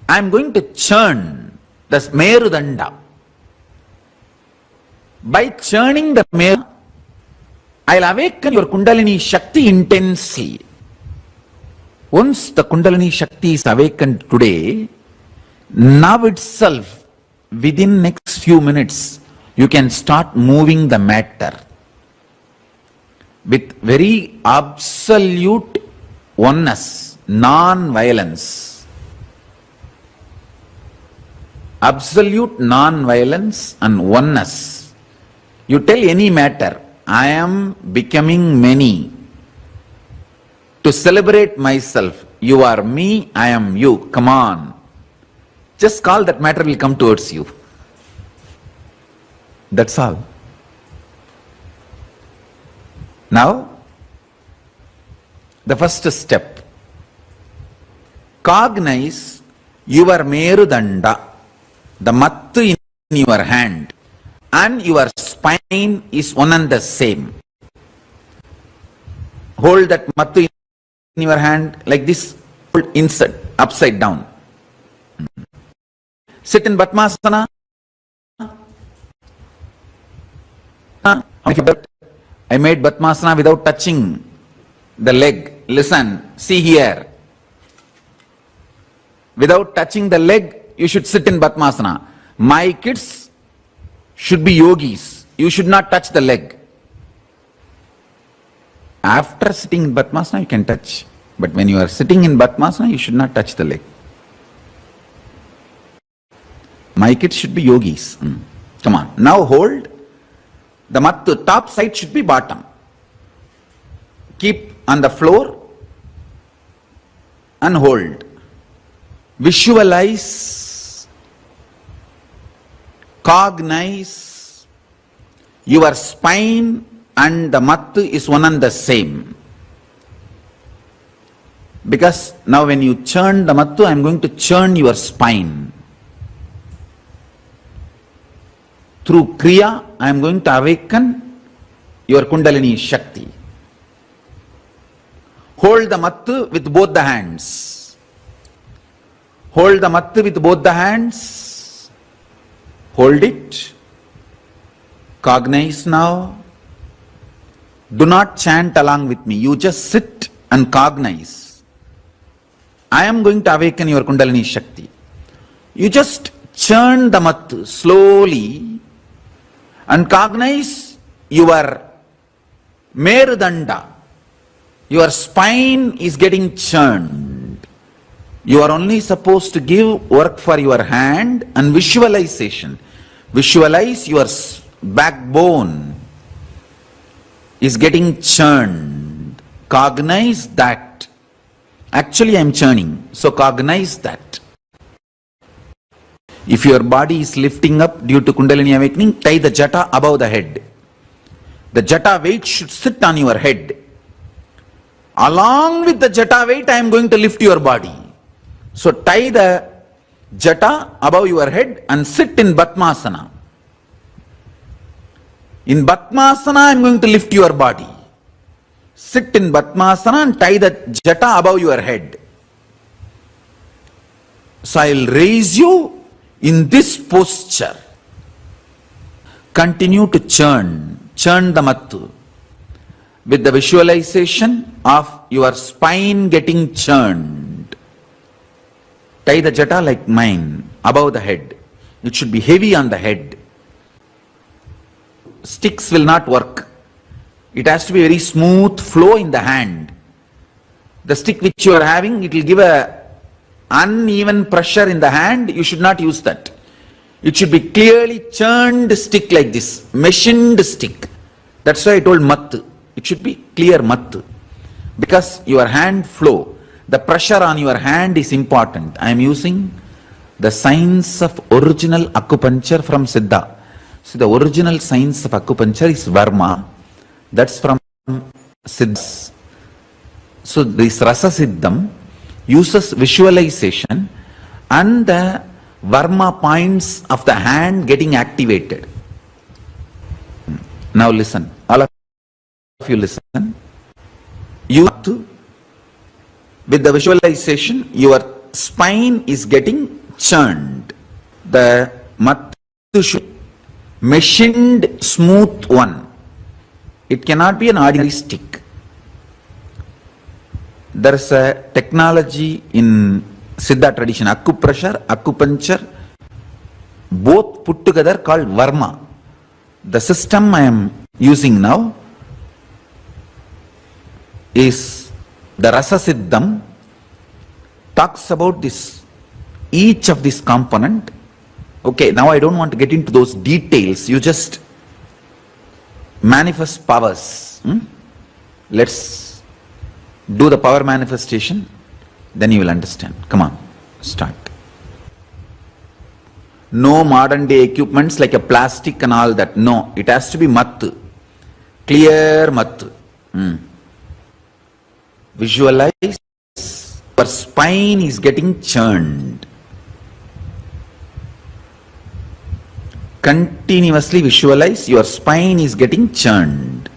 Speaker 3: I am going to churn the Merudanda. By churning the Meru, I will awaken your Kundalini Shakti intensely. Once the Kundalini Shakti is awakened today, now itself, within next few minutes, you can start moving the matter with very absolute oneness, non-violence. Absolute non-violence and oneness. You tell any matter, I am becoming many. To celebrate myself, you are me, I am you, come on. Just call, that matter will come towards you. That's all. Now, the first step. Cognize your Merudanda, the mattu in your hand, and your spine is one and the same. Hold that mattu in your hand like this, hold inside, upside down. Sit in Padmasana. I made Padmasana without touching the leg. Listen, see here. Without touching the leg, you should sit in Padmasana. My kids should be yogis. You should not touch the leg. After sitting in Padmasana, you can touch. But when you are sitting in Padmasana, you should not touch the leg. My kids should be yogis. Come on. Now hold. The mattu, top side should be bottom. Keep on the floor and hold. Visualize, cognize your spine and the mattu is one and the same. Because now when you churn the mattu, I am going to churn your spine. Through Kriya, I am going to awaken your Kundalini Shakti. Hold the mattu with both the hands. Hold the mattu with both the hands. Hold it. Cognize now. Do not chant along with me. You just sit and cognize. I am going to awaken your Kundalini Shakti. You just churn the mattu slowly and cognize your Merudanda. Your spine is getting churned. You are only supposed to give work for your hand and visualization. Visualize your backbone is getting churned. Cognize that. Actually, I am churning. So cognize that. If your body is lifting up due to Kundalini awakening, tie the jata above the head. The jata weight should sit on your head. Along with the jata weight, I am going to lift your body. So tie the jata above your head and sit in Padmasana. In Padmasana, I am going to lift your body. Sit in Padmasana and tie the jata above your head. So I will raise you in this posture. Continue to churn the mattu with the visualization of your spine getting churned. Tie the jata like mine above the head. It should be heavy on the head. Sticks will not work. It has to be very smooth flow in the hand. The stick which you are having, it will give a uneven pressure in the hand. You should not use that. It should be clearly churned stick like this, machined stick. That's why I told mattu. It should be clear mattu. Because your hand flow, the pressure on your hand is important. I am using the science of original acupuncture from Siddha. So the original science of acupuncture is Varma. That's from Siddha. So this Rasa Siddham uses visualization and the Varma points of the hand getting activated. Now listen, all of you listen. You have to, with the visualization, your spine is getting churned. The mattu should machined smooth one. It cannot be an ordinary stick. There is a technology in Siddha tradition, acupressure, acupuncture, both put together called Varma. The system I am using now is the Rasa Siddham, talks about this, each of this component. Okay, now I don't want to get into those details. You just manifest powers. Let's do the power manifestation, then you will understand. Come on, start. No modern day equipments like a plastic and all that. No, it has to be mattu. Clear mattu. Visualize your spine is getting churned. Continuously visualize your spine is getting churned.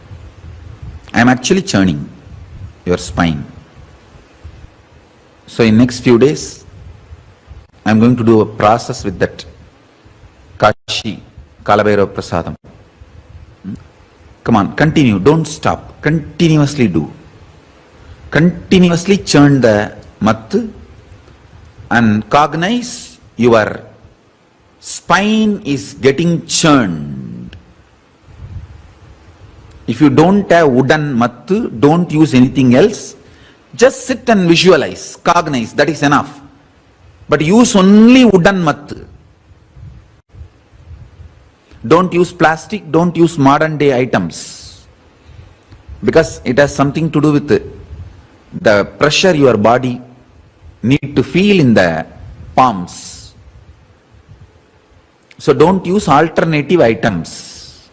Speaker 3: I am actually churning your spine. So in next few days, I am going to do a process with that Kashi Kalabhairava Prasadam. Come on, continue, don't stop, continuously do. Continuously churn the mattu and cognize your spine is getting churned. If you don't have wooden mattu, don't use anything else. Just sit and visualize, cognize, that is enough. But use only wooden mattu. Don't use plastic, don't use modern day items. Because it has something to do with the pressure your body need to feel in the palms. So don't use alternative items.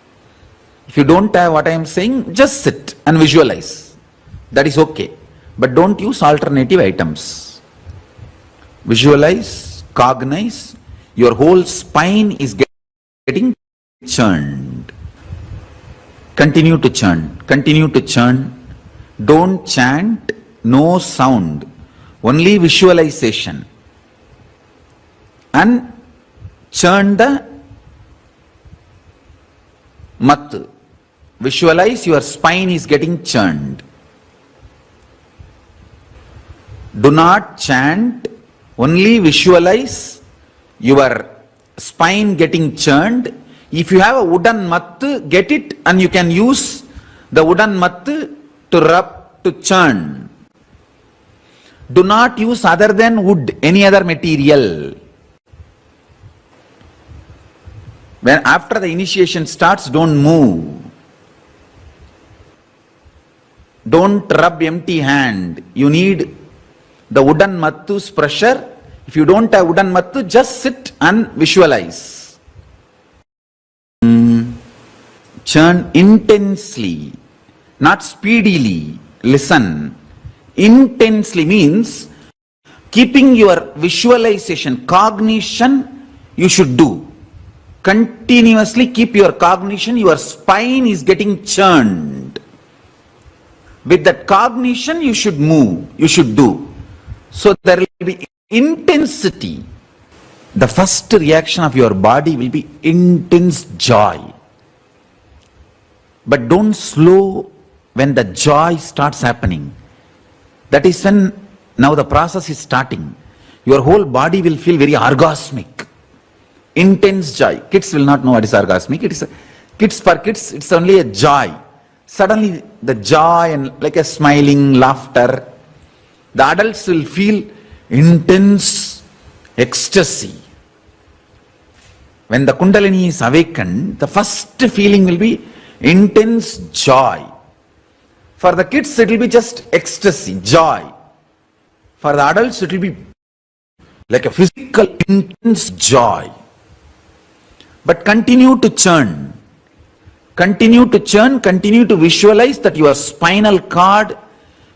Speaker 3: If you don't have what I am saying, just sit and visualize. That is okay. But don't use alternative items. Visualize, cognize, your whole spine is getting churned. Continue to churn, continue to churn. Don't chant, no sound, only visualization. And churn the mattu. Visualize your spine is getting churned. Do not chant, only visualize your spine getting churned. If you have a wooden mattu, get it and you can use the wooden mattu to rub, to churn. Do not use other than wood, any other material. When after the initiation starts, don't move. Don't rub empty hand. You need the wooden mattu's pressure. If you don't have wooden mattu, just sit and visualize. Churn intensely, not speedily. Listen. Intensely means keeping your visualization, cognition you should do. Continuously keep your cognition, your spine is getting churned. With that cognition you should move, you should do. So there will be intensity. The first reaction of your body will be intense joy. But don't slow when the joy starts happening. That is when now the process is starting. Your whole body will feel very orgasmic. Intense joy. Kids will not know what is orgasmic. For kids, it's only a joy. Suddenly the joy and like a smiling laughter. The adults will feel intense ecstasy. When the Kundalini is awakened, the first feeling will be intense joy. For the kids, it will be just ecstasy, joy. For the adults, it will be like a physical intense joy. But continue to churn. Continue to churn, continue to visualize that your spinal cord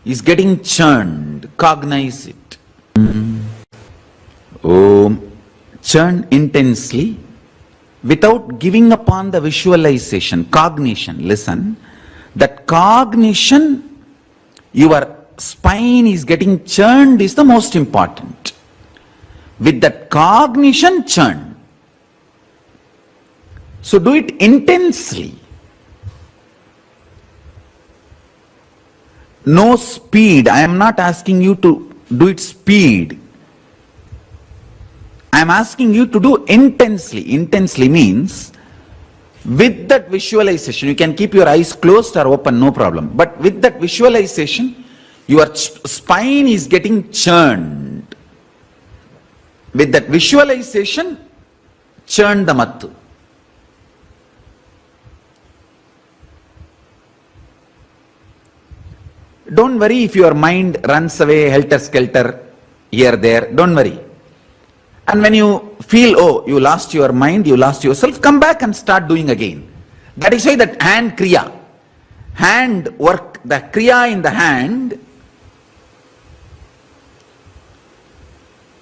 Speaker 3: is getting churned. Cognize it. Churn intensely without giving upon the visualization, cognition. Listen, that cognition, your spine is getting churned is the most important. With that cognition, churn. So do it intensely. No speed. I am not asking you to do it speed. I am asking you to do intensely. Intensely means with that visualization, you can keep your eyes closed or open, no problem. But with that visualization, your spine is getting churned. With that visualization, churn the mattu. Don't worry if your mind runs away helter-skelter here, there. Don't worry. And when you feel, oh, you lost your mind, you lost yourself, come back and start doing again. That is why that hand kriya, hand work, the kriya in the hand,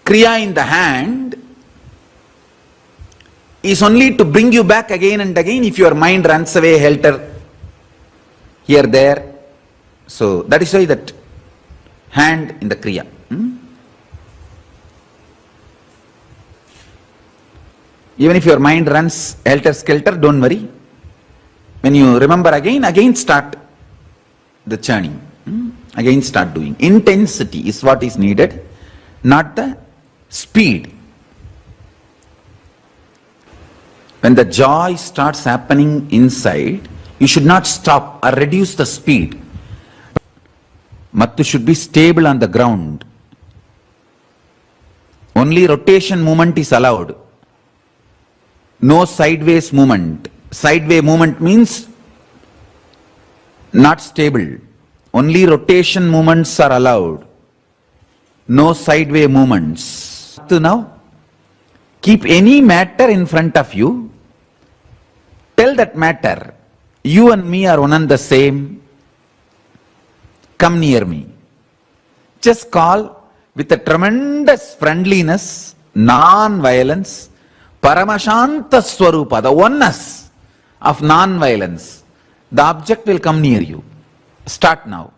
Speaker 3: kriya in the hand is only to bring you back again and again if your mind runs away helter here, there. So that is why that hand in the kriya. Even if your mind runs helter-skelter, don't worry. When you remember again start the churning. Again start doing. Intensity is what is needed, not the speed. When the joy starts happening inside, you should not stop or reduce the speed. Mattu should be stable on the ground. Only rotation movement is allowed. No sideways movement. Sideways movement means not stable. Only rotation movements are allowed. No sideways movements. Now, keep any matter in front of you. Tell that matter, you and me are one and the same. Come near me. Just call with a tremendous friendliness, non-violence, Paramashanta Swarupa, the oneness of non-violence. The object will come near you. Start now.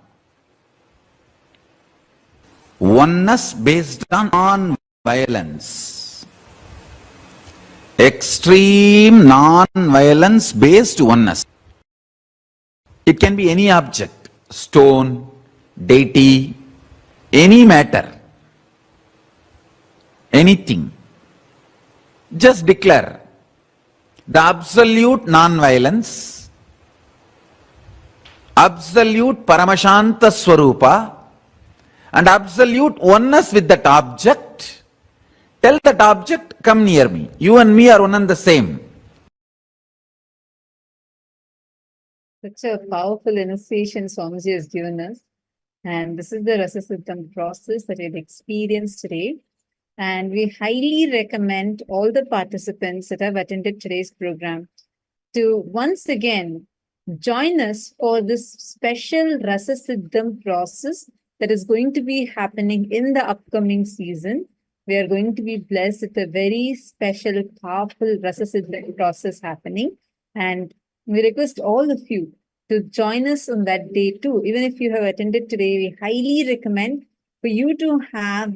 Speaker 3: Oneness based on non-violence. Extreme non-violence based oneness. It can be any object, stone, deity, any matter, anything. Just declare the absolute non-violence, absolute Paramashanta Swarupa, and absolute oneness with that object. Tell that object, come near me. You and me are one and the same.
Speaker 4: Such a powerful initiation Swamiji has given us. And this is the Rasa Siddham process that we've experienced today. And we highly recommend all the participants that have attended today's program to once again join us for this special Rasa Siddham process that is going to be happening in the upcoming season. We are going to be blessed with a very special, powerful Rasa Siddham process happening. And we request all of you to join us on that day too. Even if you have attended today, we highly recommend for you to have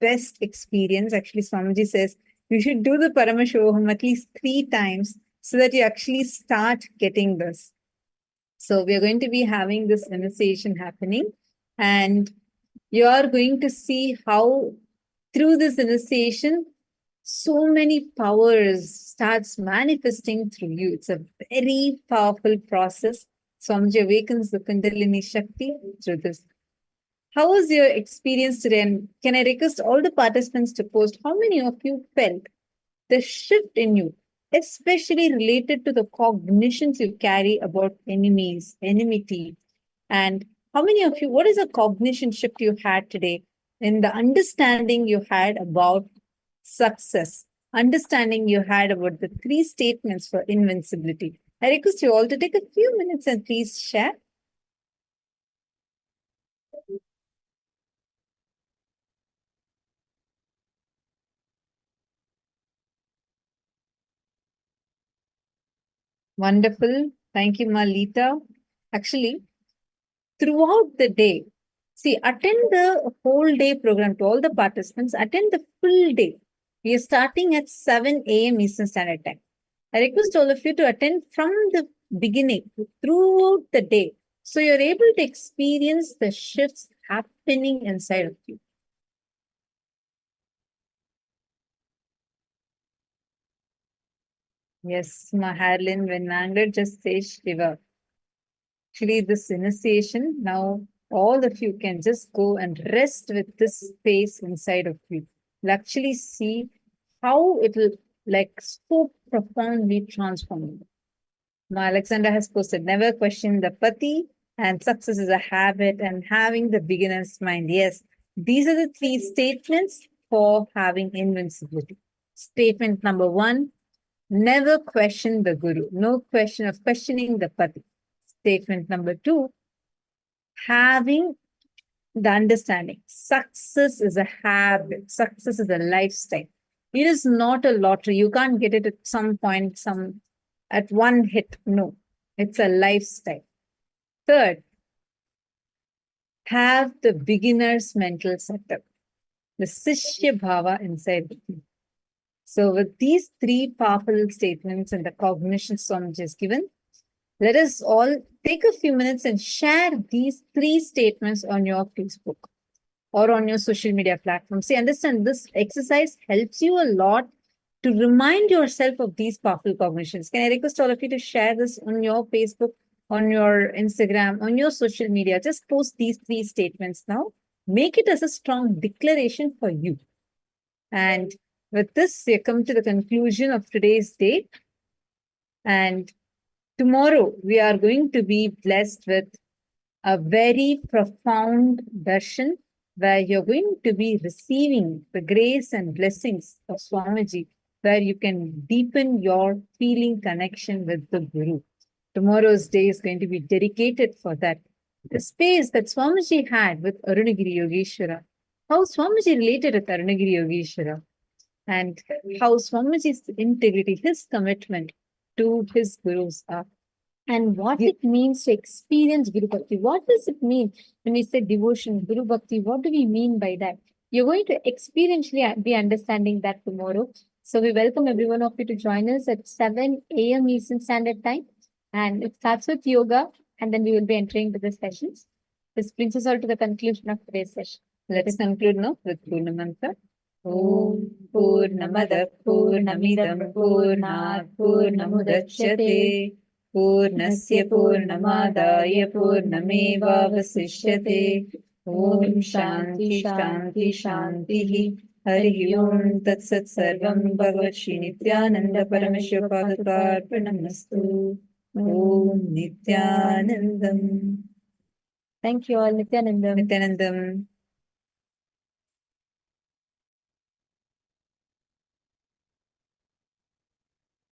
Speaker 4: best experience. Actually, Swamiji says you should do the Paramashivoham at least 3 times so that you actually start getting this. So we are going to be having this initiation happening, and you are going to see how through this initiation, so many powers starts manifesting through you. It's a very powerful process. Swamiji awakens the Kundalini Shakti through this. How was your experience today? And can I request all the participants to post how many of you felt the shift in you, especially related to the cognitions you carry about enemies, enmity, and how many of you, what is a cognition shift you had today in the understanding you had about success, understanding you had about the 3 statements for invincibility? I request you all to take a few minutes and please share. Wonderful. Thank you, Malita. Actually, throughout the day, see, attend the whole day program to all the participants, attend the full day. We are starting at 7 a.m. Eastern Standard Time. I request all of you to attend from the beginning throughout the day. So you're able to experience the shifts happening inside of you. Yes, Maharlin, when angered, just say Shiva. Actually, this initiation, now all of you can just go and rest with this space inside of you. You'll actually see how it will like so profoundly transform you. Now, Alexander has posted, never question the pati, and success is a habit, and having the beginner's mind. Yes, these are the 3 statements for having invincibility. Statement number 1, never question the guru. No question of questioning the pati. Statement number 2, having the understanding. Success is a habit. Success is a lifestyle. It is not a lottery. You can't get it at some point, at one hit. No, it's a lifestyle. Third, have the beginner's mental setup, the Sishya Bhava inside you. So with these 3 powerful statements and the cognition Swamiji has given, let us all take a few minutes and share these 3 statements on your Facebook or on your social media platform. See, understand this exercise helps you a lot to remind yourself of these powerful cognitions. Can I request all of you to share this on your Facebook, on your Instagram, on your social media? Just post these 3 statements now. Make it as a strong declaration for you. And with this, we come to the conclusion of today's day. And tomorrow, we are going to be blessed with a very profound darshan where you're going to be receiving the grace and blessings of Swamiji, where you can deepen your feeling connection with the Guru. Tomorrow's day is going to be dedicated for that. The space that Swamiji had with Arunagiri Yogeshwara, how Swamiji related with Arunagiri Yogeshwara, and how Swamiji's integrity, his commitment to his Gurus are. And what it means to experience Guru Bhakti. What does it mean when we say devotion, Guru Bhakti? What do we mean by that? You're going to experientially be understanding that tomorrow. So we welcome every one of you to join us at 7 a.m. Eastern Standard Time. And it starts with yoga, and then we will be entering to the sessions. This brings us all to the conclusion of today's session. Let us conclude now with Purna Mantra. Om Purnamada Purnamidam Purnat Purnamudachyate Purnasya Purnamadaya Purnamevavasishyate. Om Shanti Shanti Shanti. Hari Om Tat Sat Sarvam Bhagavad Shri Nityananda Paramashivoham Om Nityanandam. Thank you all. Nityanandam. Nityanandam.